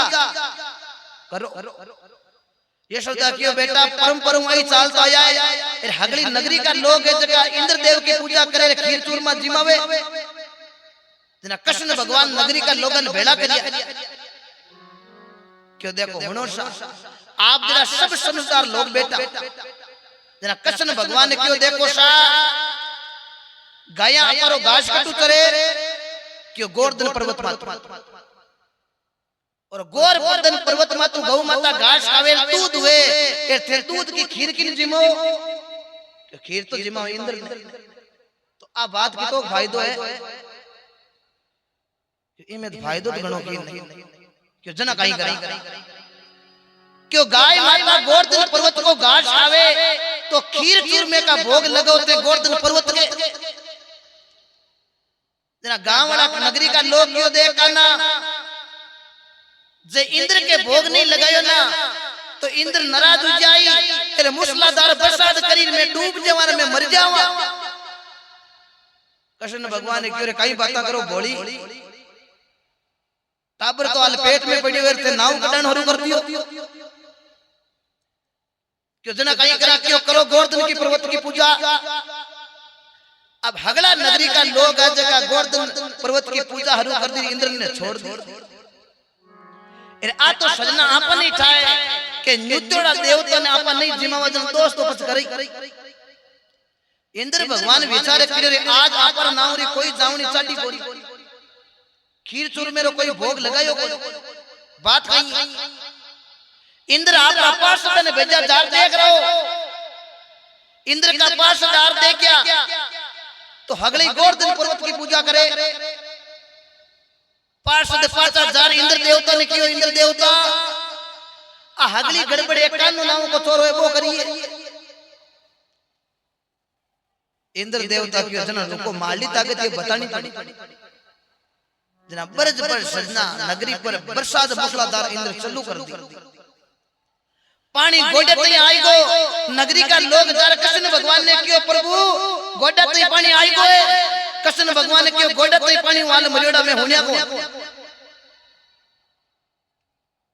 A: करो। ये शब्द क्यों बेटा परंपरा वही चालता आया है। हगली नगरी का लोग है जगह इंद्र देव की पूजा करे खीर चूरमा जिमावे जना कृष्ण भगवान नगरी का लोगन भेड़ा करिया क्यों देखो मनुष्य आप जरा सब समझदार लोग बेटा जना कृष्ण भगवान क्यों देखो सा गाया अपारो घास कटू चरे क्यों गोवर्धन पर्वत माता और गोवर्धन पर्वत मातु गौ माता घास खावे दूध हुए थे दूध की खीर की जिमो खीर तो जिमा इंद्र ने तो आ बात की तो फायदो है इमे फायदो तो गणो की नहीं क्यों जना कहीं करे क्यों गाय माता गोवर्धन पर्वत को घास खावे तो खीर चूरमे का भोग लगाते गोवर्धन पर्वत के जना गांव वाला नगरी का लोग क्यों देखा ना जे इंद्र के भोग नहीं लगायो ना तो इंद्र नाराज हो जाई तेरे मूसलाधार बरसात करीर में डूब जवान में मर जावा। कृष्ण भगवान ने क्यों रे कई बातें करो बोली टाबर तो आल पेट में पड़ी हुए थे नाव कटन हरू कर दियो क्यों जना कहीं करा क्यों करो गोवर्धन की पर्वत की पूजा। अब हगला नगरी का लोग है जगह गोवर्धन पर्वत की पूजा हरू कर दी इंद्र ने छोड़ दी आ तो सजना आपन नहीं ठाए के न्युतोड़ा देवता ने आपन नहीं जिमावा जन दोस्तों पछ करी इंद्र भगवान विचार करे आज आपर नावरी कोई जावनी चाटी कोरी खीर चूर मेरो कोई भोग लगायो कोई बात कहीं इंद्र आपका पार्षद ने भेजा जार देख रहो इंद्र का पार्षदार दे क्या तो हगली गोवर्धन पर्वत की पूजा करे पार्षद 5000 इंद्र देवता ने कियो इंद्र देवता आ हगली गड़बड़े कानू नाम को छोरो है वो करिए इंद्र देवता की जना को माली ताकत ये बतानी पड़ी जना बरज पर सजना नगरी पर बरसात मूसलाधार इंद्र चालू कर दी पानी गोडे तई आई गो नगरी का लोग जार कृष्ण भगवान ने क्यों प्रभु गोडा तई पानी आई गो कृष्ण भगवान ने क्यों गोडा तई पानी वाल मरियोड़ा में होने को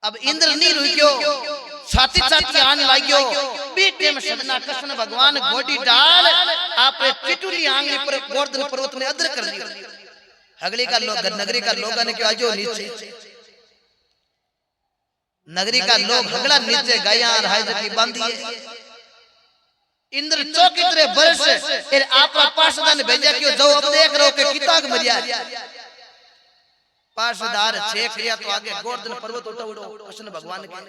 A: अब इंद्र नहीं रुकियो छाती छाती आने लागियो बीटे में सजना कृष्ण भगवान गोडी डाल आपे चिटुली आंगली पर गोवर्धन पर्वत में अदर कर दिया। अगली का लोग नगरी का लोग ने क्यों आजो नीचे नगरी का लोग हगड़ा नीचे गाया रहा जकी बांधी है इंद्र चौकी तरह बरस फिर आपका पार्षद ने भेजा क्यों जाओ अब देख रहो कि किताक मरिया पार्षदार छेक लिया तो आगे गोवर्धन पर्वत उठा उड़ो कृष्ण भगवान के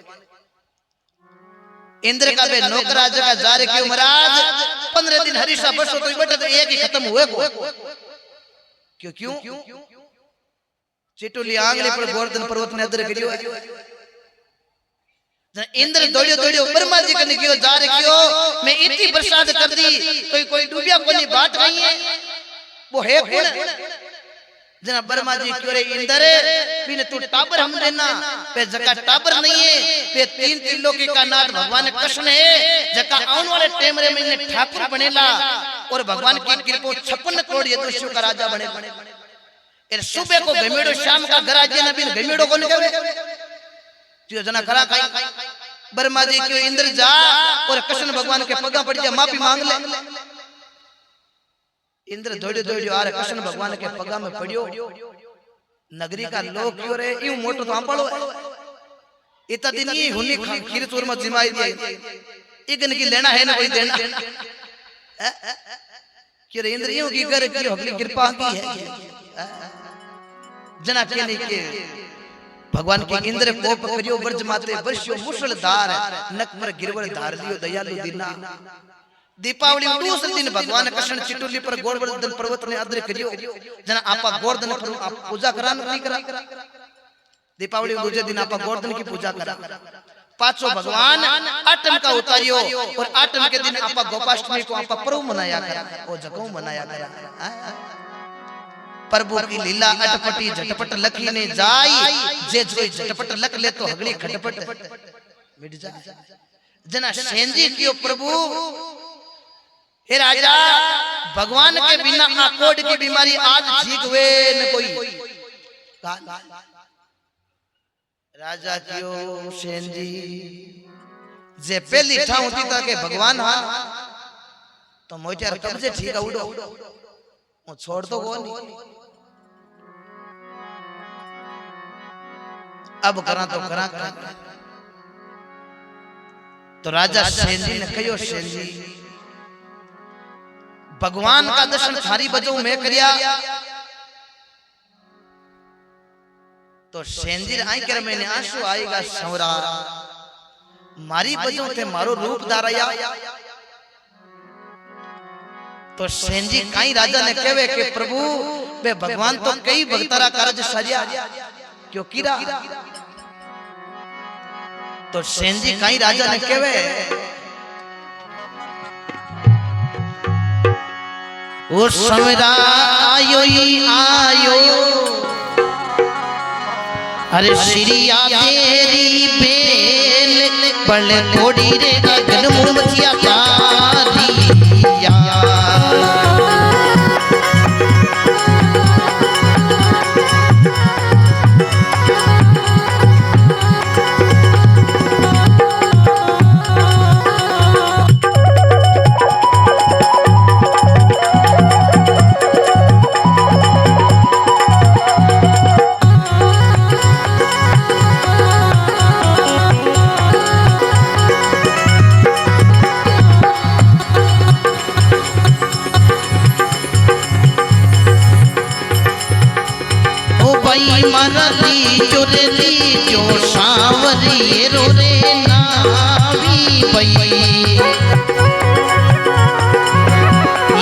A: इंद्र का बे नौकरा जगह जा रहे क्यों महाराज 15 दिन हरीशा बरसो तो बेटा तो एक ही खत्म हुए को क्यों चिटुली आंगली पर गोवर्धन पर्वत में अदर गिरियो इंद्र दौड़ियो दौड़ियो ब्रह्मा जी कने क्यों जा रहे क्यों मैं इतनी बरसात कर दी तो कोई डूबिया कोनी बात नहीं है वो है कौन जना ब्रह्मा जी क्यों रे इंद्र बिन तू टाबर हम देना पे जका टाबर नहीं है पे 3 त्रिलोकी का नाथ भगवान कृष्ण है जका आने वाले टाइम रे में ठाकुर बनेला और भगवान की कृपा 56 करोड़ यदुष्यों का राजा बने एर सुबह को गमेड़ो शाम का घर आजे न बिन गमेड़ो को निकले जो जना करा काई ब्रह्मा जी क्यों इंद्र जा और कृष्ण भगवान के पगा पड़ जा माफी मांग ले इंद्र दौड़े दौड़े आ रहे कृष्ण भगवान के पगा में पड़ियो नगरी का लोग क्यों रे यूं मोटो तो आंपड़ो इतना दिन ये हुनी खीर चूर में जिमाई दिया इगन की लेना है ना कोई देना कि रे इंद्र यूं की कर की हगली कृपा की है जना के नहीं के भगवान के इंद्र कोप करियो वर्ज माते वर्षियो मुसलधार नक पर गिरवर धार लियो दयालु दीना दीपावली दूसरे दिन भगवान कृष्ण चिटुली पर गोवर्धन पर्वत ने अद्र करियो जना आपा गोवर्धन पूजा करा नहीं करा दीपावली दूसरे दिन आपा गोवर्धन की पूजा करा पांचों भगवान आठम का उतारियो और आठम के दिन आपा गोपाष्टमी को आपा पर्व मनाया करा वो जगह मनाया करा प्रभु की लीला अटपटी झटपट लखी ने जाई जे जोई झटपट लख ले तो हगड़ी खटपट मिट जाए। जना सेंजी कियो प्रभु हे राजा भगवान के बिना आकोड की बीमारी आज ठीक हुए न कोई। राजा कियो सेंजी जे पहली ठाऊ थी के भगवान हां तो मोचार कब से ठीक है उड़ो वो छोड़ तो कौन अब करा तो करा तो राजा सेंजी ने कहो सेंजी भगवान का दर्शन थारी बजो मैं करिया तो सेंजी आई कर मैंने आंसू आएगा सवरा मारी बजो थे मारो रूप धाराया तो सेंजी काई राजा ने कहवे कि प्रभु बे भगवान तो कई भक्तारा कार्य सरिया क्यों कीरा तो सेंजी काई राजा ने कहवे ओ सवरा आयो ही आयो अरे श्रीया तेरी बेल बड़े थोड़ी रे गगन मुमतिया पारिया मरली चुरली जो सावरी रो रे नावी भई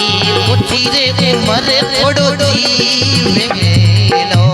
A: ये पुछी रे मरे थोड़ो जीव गेलो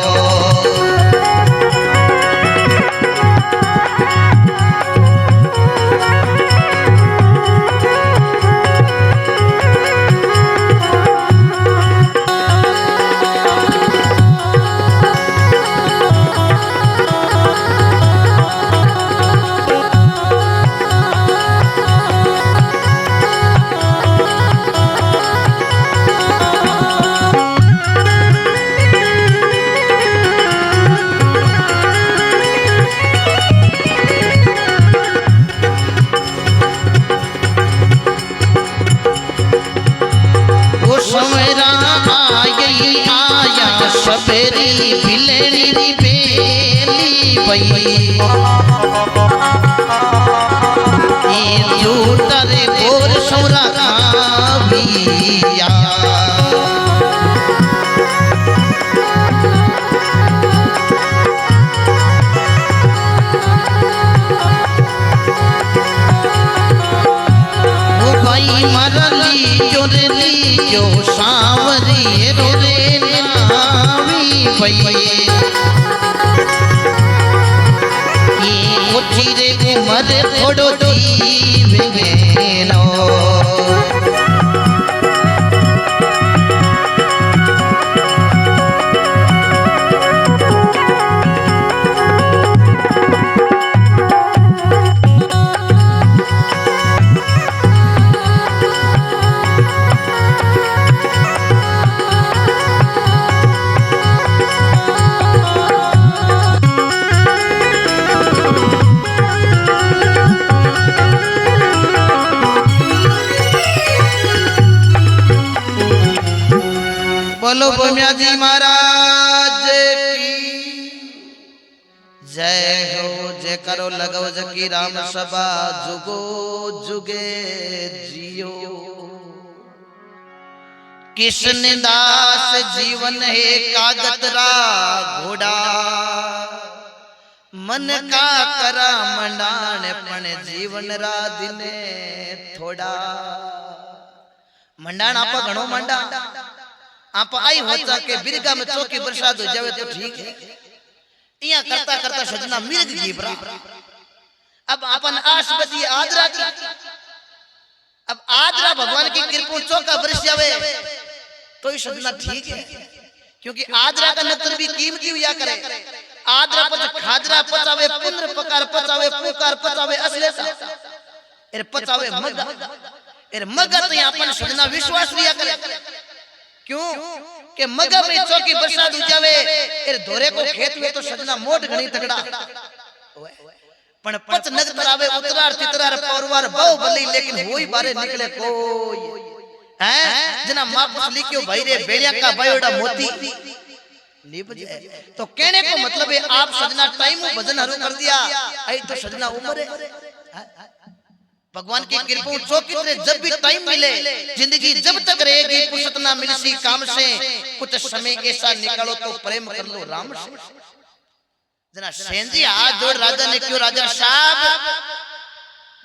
A: सबेरी बिलेरी बेली भई ये झूठा रे गोर सौरा खाविया ओ भाई मरली चोरली जो सावरी रो रे ये मुट्ठी रे उमर थोड़ो जीव गेलो बोलो भूमिया जी महाराज की जय हो जय करो लगो जकी राम सभा जुगो जुगे जियो किशन दास जीवन है कागत रा घोड़ा मन का करा मंडाण पण जीवन रा दिने थोड़ा मंडाण आपा घणो मंडा आप आई होता के बिरगा में चौकी बरसात हो जावे तो ठीक है इया करता करता सजना मिर्ग जीवरा अब अपन आसबती आदरा की अब आदरा भगवान की कृपा चौका बरस जावे तो ये सजना ठीक है क्योंकि आदरा का नतर भी कीमती हुआ करे। आदरा पच खाजरा पचावे पुनर पकार पचावे पुकार पचावे असलेसा एर पचावे मगा एर मगा तो यहाँ अपन सजना विश्वास लिया करे। क्यों के मगा में चौकी बरसात हो जावे एर धोरे को खेत में तो सजना मोट घणी तगड़ा पण पच नग तरावे उतरार तितरार पौरवार बहु भली लेकिन होई बारे निकले कोई हैं जना मां पुछली क्यों भाई रे बेड़िया का बयोड़ा मोती निभ जाए। तो कहने को मतलब है आप सजना टाइम भजन हरू कर दिया आई तो सजना उम्र है। भगवान की कृपा चौकी रे जब भी टाइम मिले जिंदगी जब तक रहेगी फुर्सत ना मिलसी काम से कुछ समय ऐसा निकालो तो प्रेम कर लो राम से। जना सेन जी हाथ जोड़ राजा ने क्यों राजा साहब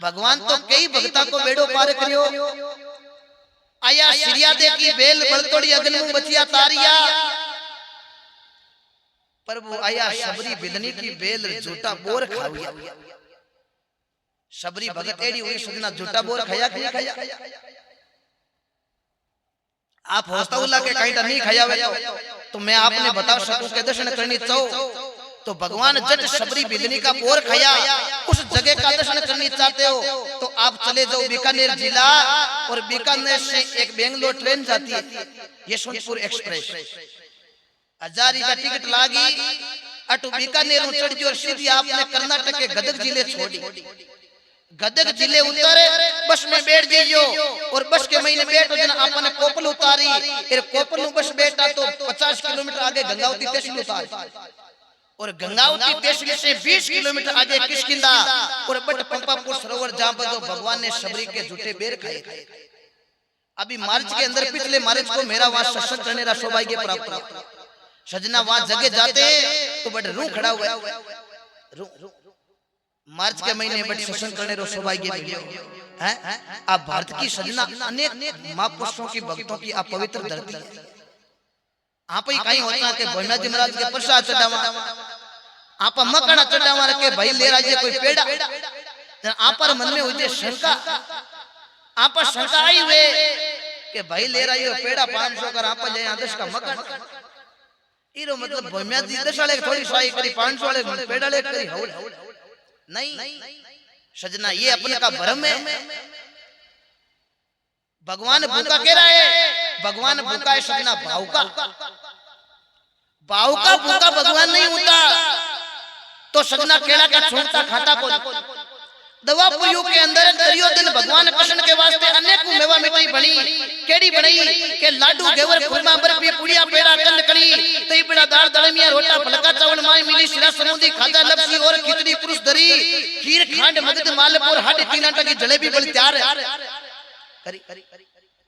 A: भगवान तो कई भक्ता को बेड़ो पार करियो आया सिरिया दे की बेल बलतोड़ी अग्न में बचिया तारिया प्रभु आया शबरी बिदनी की बेल झूठा बोर खाविया। शबरी भगत एड़ी हुई सुजना झूठा बोर खाया कि खाया आप होस्ताउल्ला के कहीं नहीं खाया वे तो मैं आपने बता सकूं के दर्शन करनी चाहो तो भगवान जट शबरी बिदनी का बोर खाया उस जगह का दर्शन करनी चाहते हो तो आप चले जाओ बीकानेर जिला और बीकानेर से एक बेंगलोर ट्रेन जाती है यशवंतपुर एक्सप्रेस 1000 का टिकट लागी अटू बीकानेर चढ़ जो सीधी आपने कर्नाटक के गदग जिले छोड़ी गदग जिले उतारे बस में बैठ जाइयो और बस के महीने बैठो जना आपने कोपल उतारी फिर कोपल नु बस बैठा तो 50 किलोमीटर आगे गंगावती तहसील उतारी और गंगावती तहसील से 20 किलोमीटर आगे किष्किंधा और बट पंपापुर सरोवर जहां पर भगवान ने शबरी के झूठे बेर खाए। अभी मार्च के अंदर पिछले मार्च को मेरा वहां सत्संग करने का सौभाग्य प्राप्त हुआ। सजना वहां जगह जाते तो बट रू खड़ा हुआ मार्च के महीने बट सत्संग करने रो सौभाग्य मिलियो हैं। आप भारत की सजना अनेक महापुरुषों की भक्तों की आप पवित्र धरती है। आप ही कहीं होता के भोजना जी महाराज के प्रसाद चढ़ावा आप मकड़ा चढ़ावा के भाई ले राजे कोई पेड़ा आप मन में हुई शंका आप शंका आई हुए के भाई ले रही हो पेड़ा 500 कर आप ले 10 का मकड़ा इरो मतलब भोम्या जी 10 वाले थोड़ी सहाय करी 500 वाले पेड़ा ले करी हौल नहीं सजना ये अपने का भ्रम है। भगवान भूखा कह रहा है भगवान भूखा है सजना भाव का भूखा भगवान नहीं होता तो सजना केला का छोड़ता खाता को दवा पुयु के अंदर दुर्योधन भगवान कृष्ण के वास्ते अनेक मेवा मिठाई बनी केड़ी बनी के लाडू घेवर खुरमा बर्फी पुड़िया पेड़ा कंद कड़ी तई पेड़ा दाल दड़मिया रोटा फलका चावल माई मिली शिरा समुंदी खाजा लपसी और खिचड़ी पुरुष दरी खीर खांड मगध मालपुर हाडी तीन आटा की जलेबी बड़ी तैयार है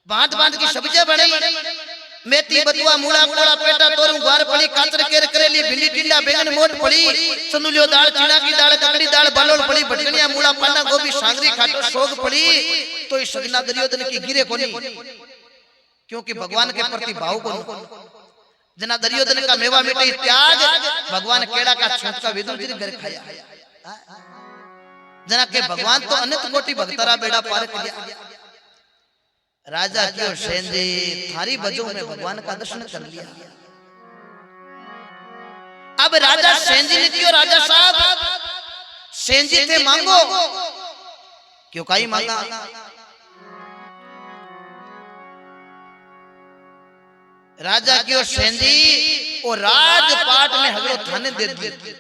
A: बांध बांध की सब्जियां बनी मेथी बतुआ मूला कोड़ा पेटा तोरू ग्वार पड़ी काचर केर करेली भिंडी टिंडा बैंगन मोट पड़ी सनुलियो दाल चना की दाल ककड़ी दाल बालोल पड़ी भटकनिया मूला पाना गोभी सांगरी खाटो सोग पड़ी तो इस सजना दुर्योधन की गिरे कोनी क्योंकि भगवान के प्रति भाव को जना दुर्योधन का मेवा मिठाई त्याग भगवान केड़ा का छूटका विदुर जी घर खाया जना के भगवान तो अनंत कोटि भक्तरा बेड़ा पार किया। राजा क्यों सेन जी थारी बजो में भगवान का दर्शन कर लिया। अब राजा सेन जी ने क्यों राजा साहब सेन जी थे मांगो क्यों काई मांगा राजा क्यों सेन जी और राजपाट में हगलो थाने दे दिए।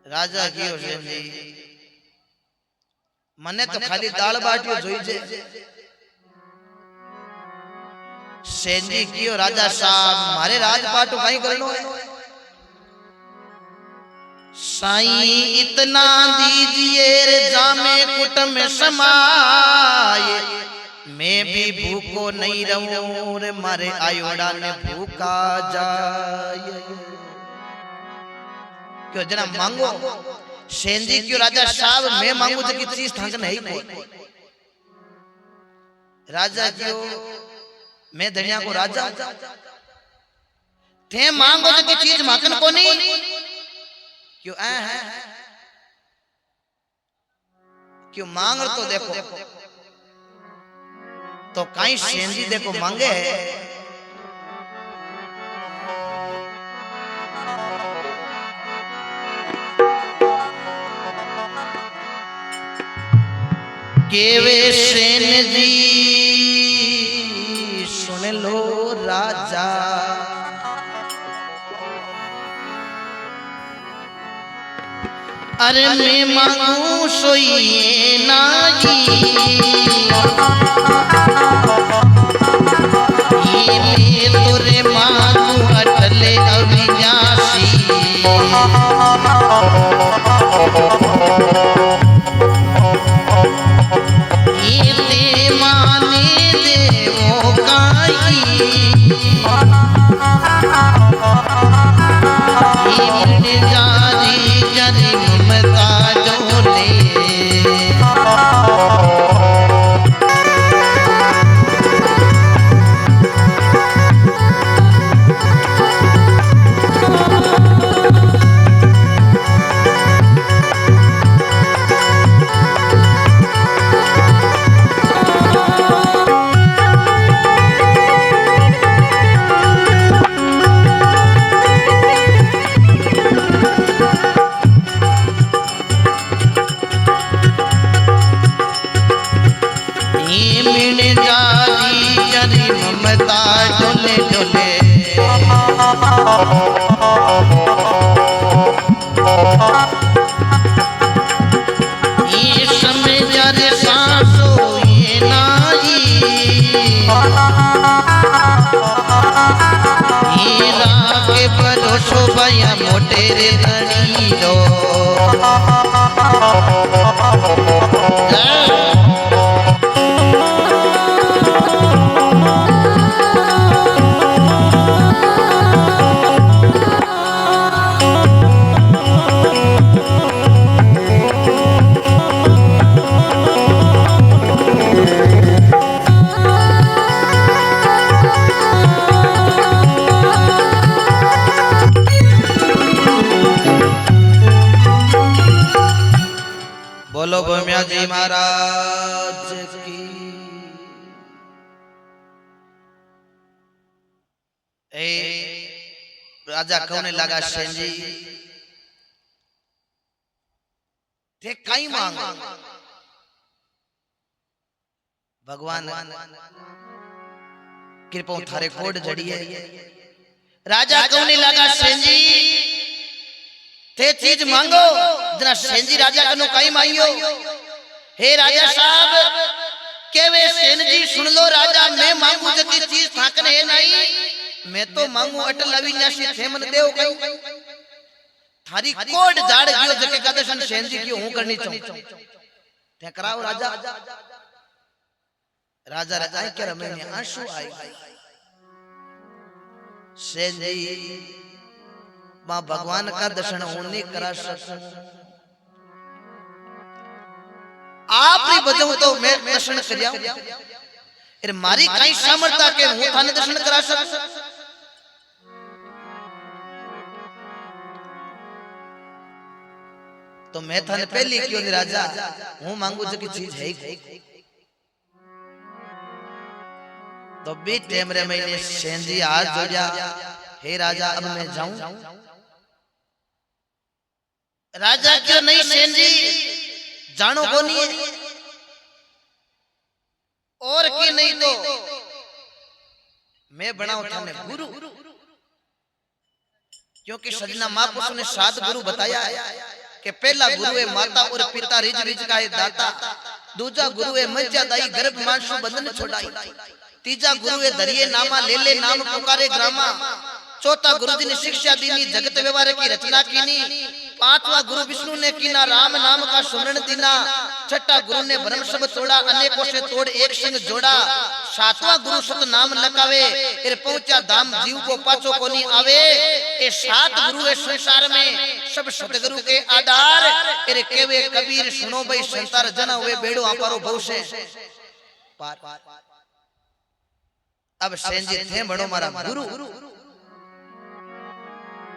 A: राजा क्यों सेन जी मने तो खाली दाल बाटियो जोई जे सेन जी कियो राजा साहब मारे राजपाट कहीं करनो है साईं इतना दीजिए रे जामे कुट में समाये मैं भी भूखो नहीं रहूं रे मारे आयोड़ा ने भूखा जाए। क्यों जना मांगो सेन जी क्यों राजा साहब मैं मांगू जो की चीज थांक नहीं कोई राजा क्यों मैं धनिया को राजा थे मांगो जो की चीज माखन को नहीं क्यों है क्यों मांग तो देखो तो कहीं सेन जी देखो मांगे केवे सेन जी सुन लो राजा अरे मैं मांगू सोइए नाजी ये मैं तोरे मांगू अटले अविनाशी ये ते माने देवो काई ये जारी जरी ममता जोले ये समय जरे सांसो ये नाई ये राके भरोसो भया मोटेरे धनी लो बोलो भूमिया जी महाराज की। ए राजा कहने लगा सेन जी थे कई मांग भगवान कृपा थारे कोड जड़ी है। राजा कहने लगा सेन जी थे चीज मांगो जना सेन जी राजा कनो कई मांगियो। हे राजा साहब केवे सेन जी सुन लो राजा मैं मांगू जकी चीज थाकने है नहीं मैं तो मांगू अटल अविनाशी थे मन देव कई थारी कोड जाड़ गयो जके कदशन सेन जी की हूं करनी चाहूं ते कराओ राजा। राजा राजा के रमे में आंसू आए सेन जी मां भगवान का दर्शन होने करा सकूं आप ही बजाऊं तो मैं दर्शन करिया अरे मारी कई सामर्थ्य के हूं थाने दर्शन करा सकूं। तो मैं थाने पहली क्यों नहीं राजा हूं मांगू जो की चीज है तो भी टाइम रे मैंने सेन जी हाथ जोड़ा हे राजा अब मैं जाऊं। राजा क्यों नहीं सेन जी जानो को नहीं है और की नहीं तो मैं बनाऊं थाने गुरु क्योंकि सजना महापुरुष ने 7 गुरु बताया है कि पहला गुरु है माता और पिता रिज रिज का है दाता, दूजा गुरु है मज्जा दाई गर्भ मानसु बंधन छोड़ाई, तीजा गुरु है धरिए नामा ले ले नाम पुकारे ग्रामा, चौथा गुरु जी ने शिक्षा दीनी जगत व्यवहार की रचना कीनी, पांचवा गुरु विष्णु ने कीना राम नाम का सुमरण दीना, छठा गुरु ने ब्रह्म शब्द तोड़ा अनेकों से तोड़ एक संग जोड़ा, सातवां गुरु सत नाम लकावे फिर पहुंचा धाम जीव को पाछो कोनी आवे। ये 7 गुरु है संसार में सब सतगुरु के आधार। अरे केवे कबीर सुनो भाई संतार जना हुए बेड़ो आपारो भव से पार। अब सेन जी थे बड़ो मारा गुरु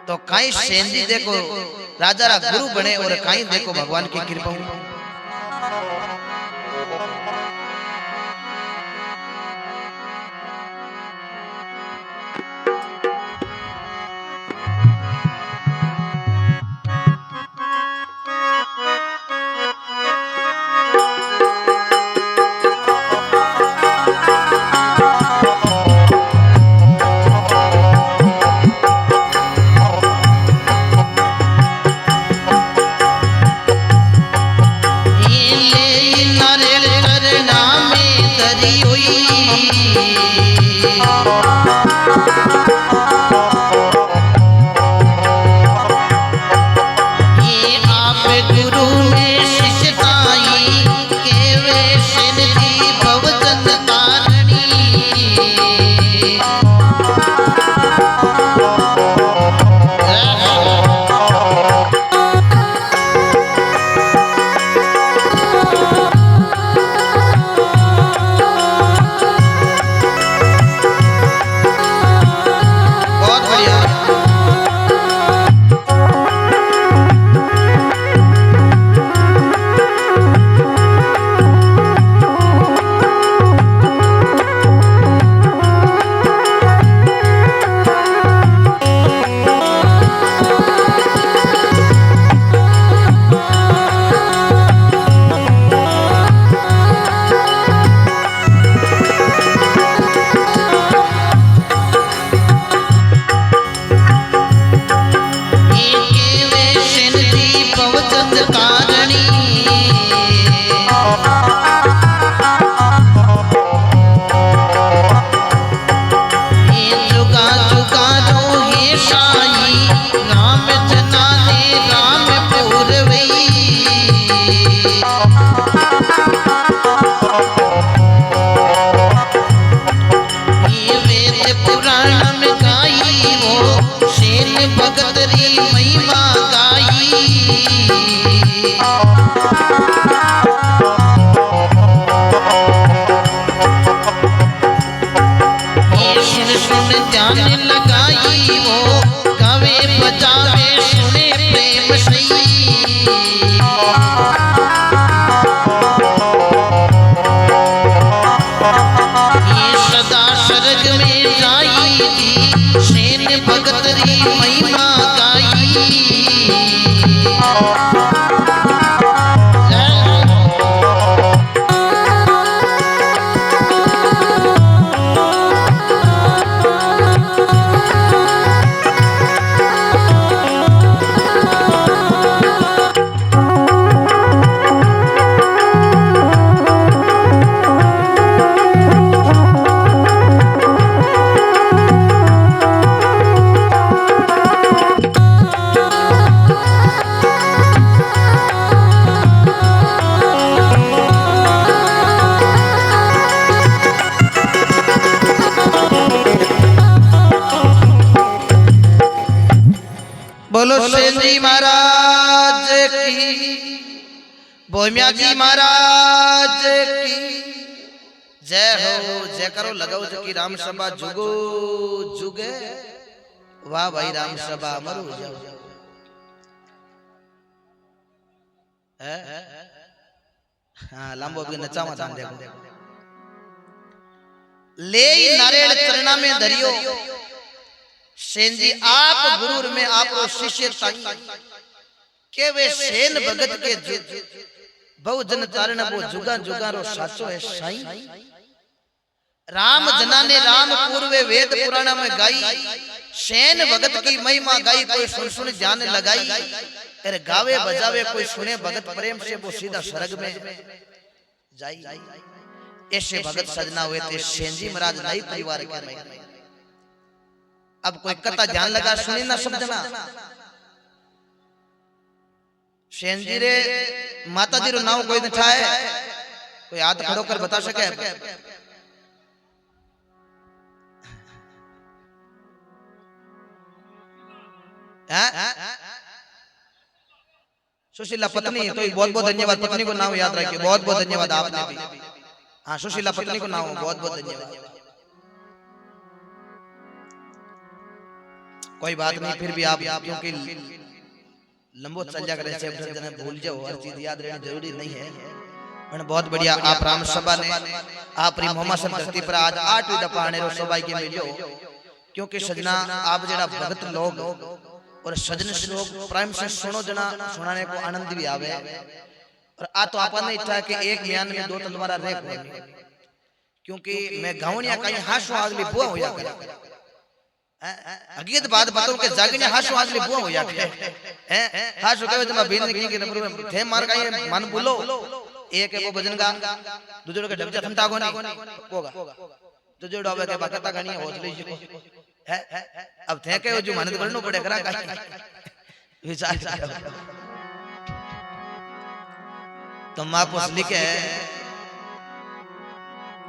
A: तो काई सेन जी देखो राजा रा गुरु बने और काई देखो भगवान की कृपा। सुन ध्यान लगाई वो गावे बजावे सुने प्रेम सही ये सदा स्वर्ग में जाई थी सेन भगतरी महिमा गाई बोलो सेन जी महाराज की भोमिया जी महाराज की जय हो जय करो लगाओ जो की राम सभा जुगो जुगे वाह भाई राम सभा अमर हो जाओ हाँ लांबो भी नचावा था देखो ले नारेल चरणा में धरियो सेन जी आप गुरु में आप शिष्य के वे सेन भगत के बहु जन तारण वो जुगा जुगा रो साचो है साई राम जना ने राम पूर्वे वेद पुराण में गाई सेन भगत की महिमा गाई कोई सुन सुन ध्यान लगाई अरे गावे बजावे कोई सुने भगत प्रेम से वो सीधा स्वर्ग में जाई ऐसे भगत सजना हुए थे सेन जी महाराज नई परिवार के में अब कोई कथा ध्यान लगा सुनी ना सब जना सेन जी रे माता जी रो नाम कोई न ठाए कोई हाथ खड़ो कर बता सके सुशीला पत्नी तो बहुत बहुत धन्यवाद पत्नी को नाम याद रखिए बहुत बहुत धन्यवाद आपने भी हाँ सुशीला पत्नी को नाम बहुत बहुत धन्यवाद कोई बात नहीं फिर भी आप क्योंकि लंबो चल जा करे जने भूल जाओ हर चीज याद रहनी जरूरी नहीं है पर बहुत बढ़िया आप राम सभा ने आप री मोहम्मद सन धरती पर आज 8वीं दफा आने रो सभा के मिलो क्योंकि सजना आप जेड़ा भगत लोग और सजन लोग प्रेम से सुनो जना सुनाने को आनंद भी आवे और आ तो आपने इच्छा कि एक म्यान में दो तलवारा रे क्योंकि मैं गावनिया कहीं हासो आगली बुआ हो जा हकीकत बात बताऊं कि जागने हासो आगली बुआ हो जा हैं हासो कहे जमा बीन की के नंबर में थे मार का ये मन बोलो एक है वो भजन गा दूसरे के ढंग थमता को नहीं होगा तो जो डोबे के बकता गणी हौसले को है अब थे के जो मेहनत करनो पड़े करा का विचार तो मां पुछ लिखे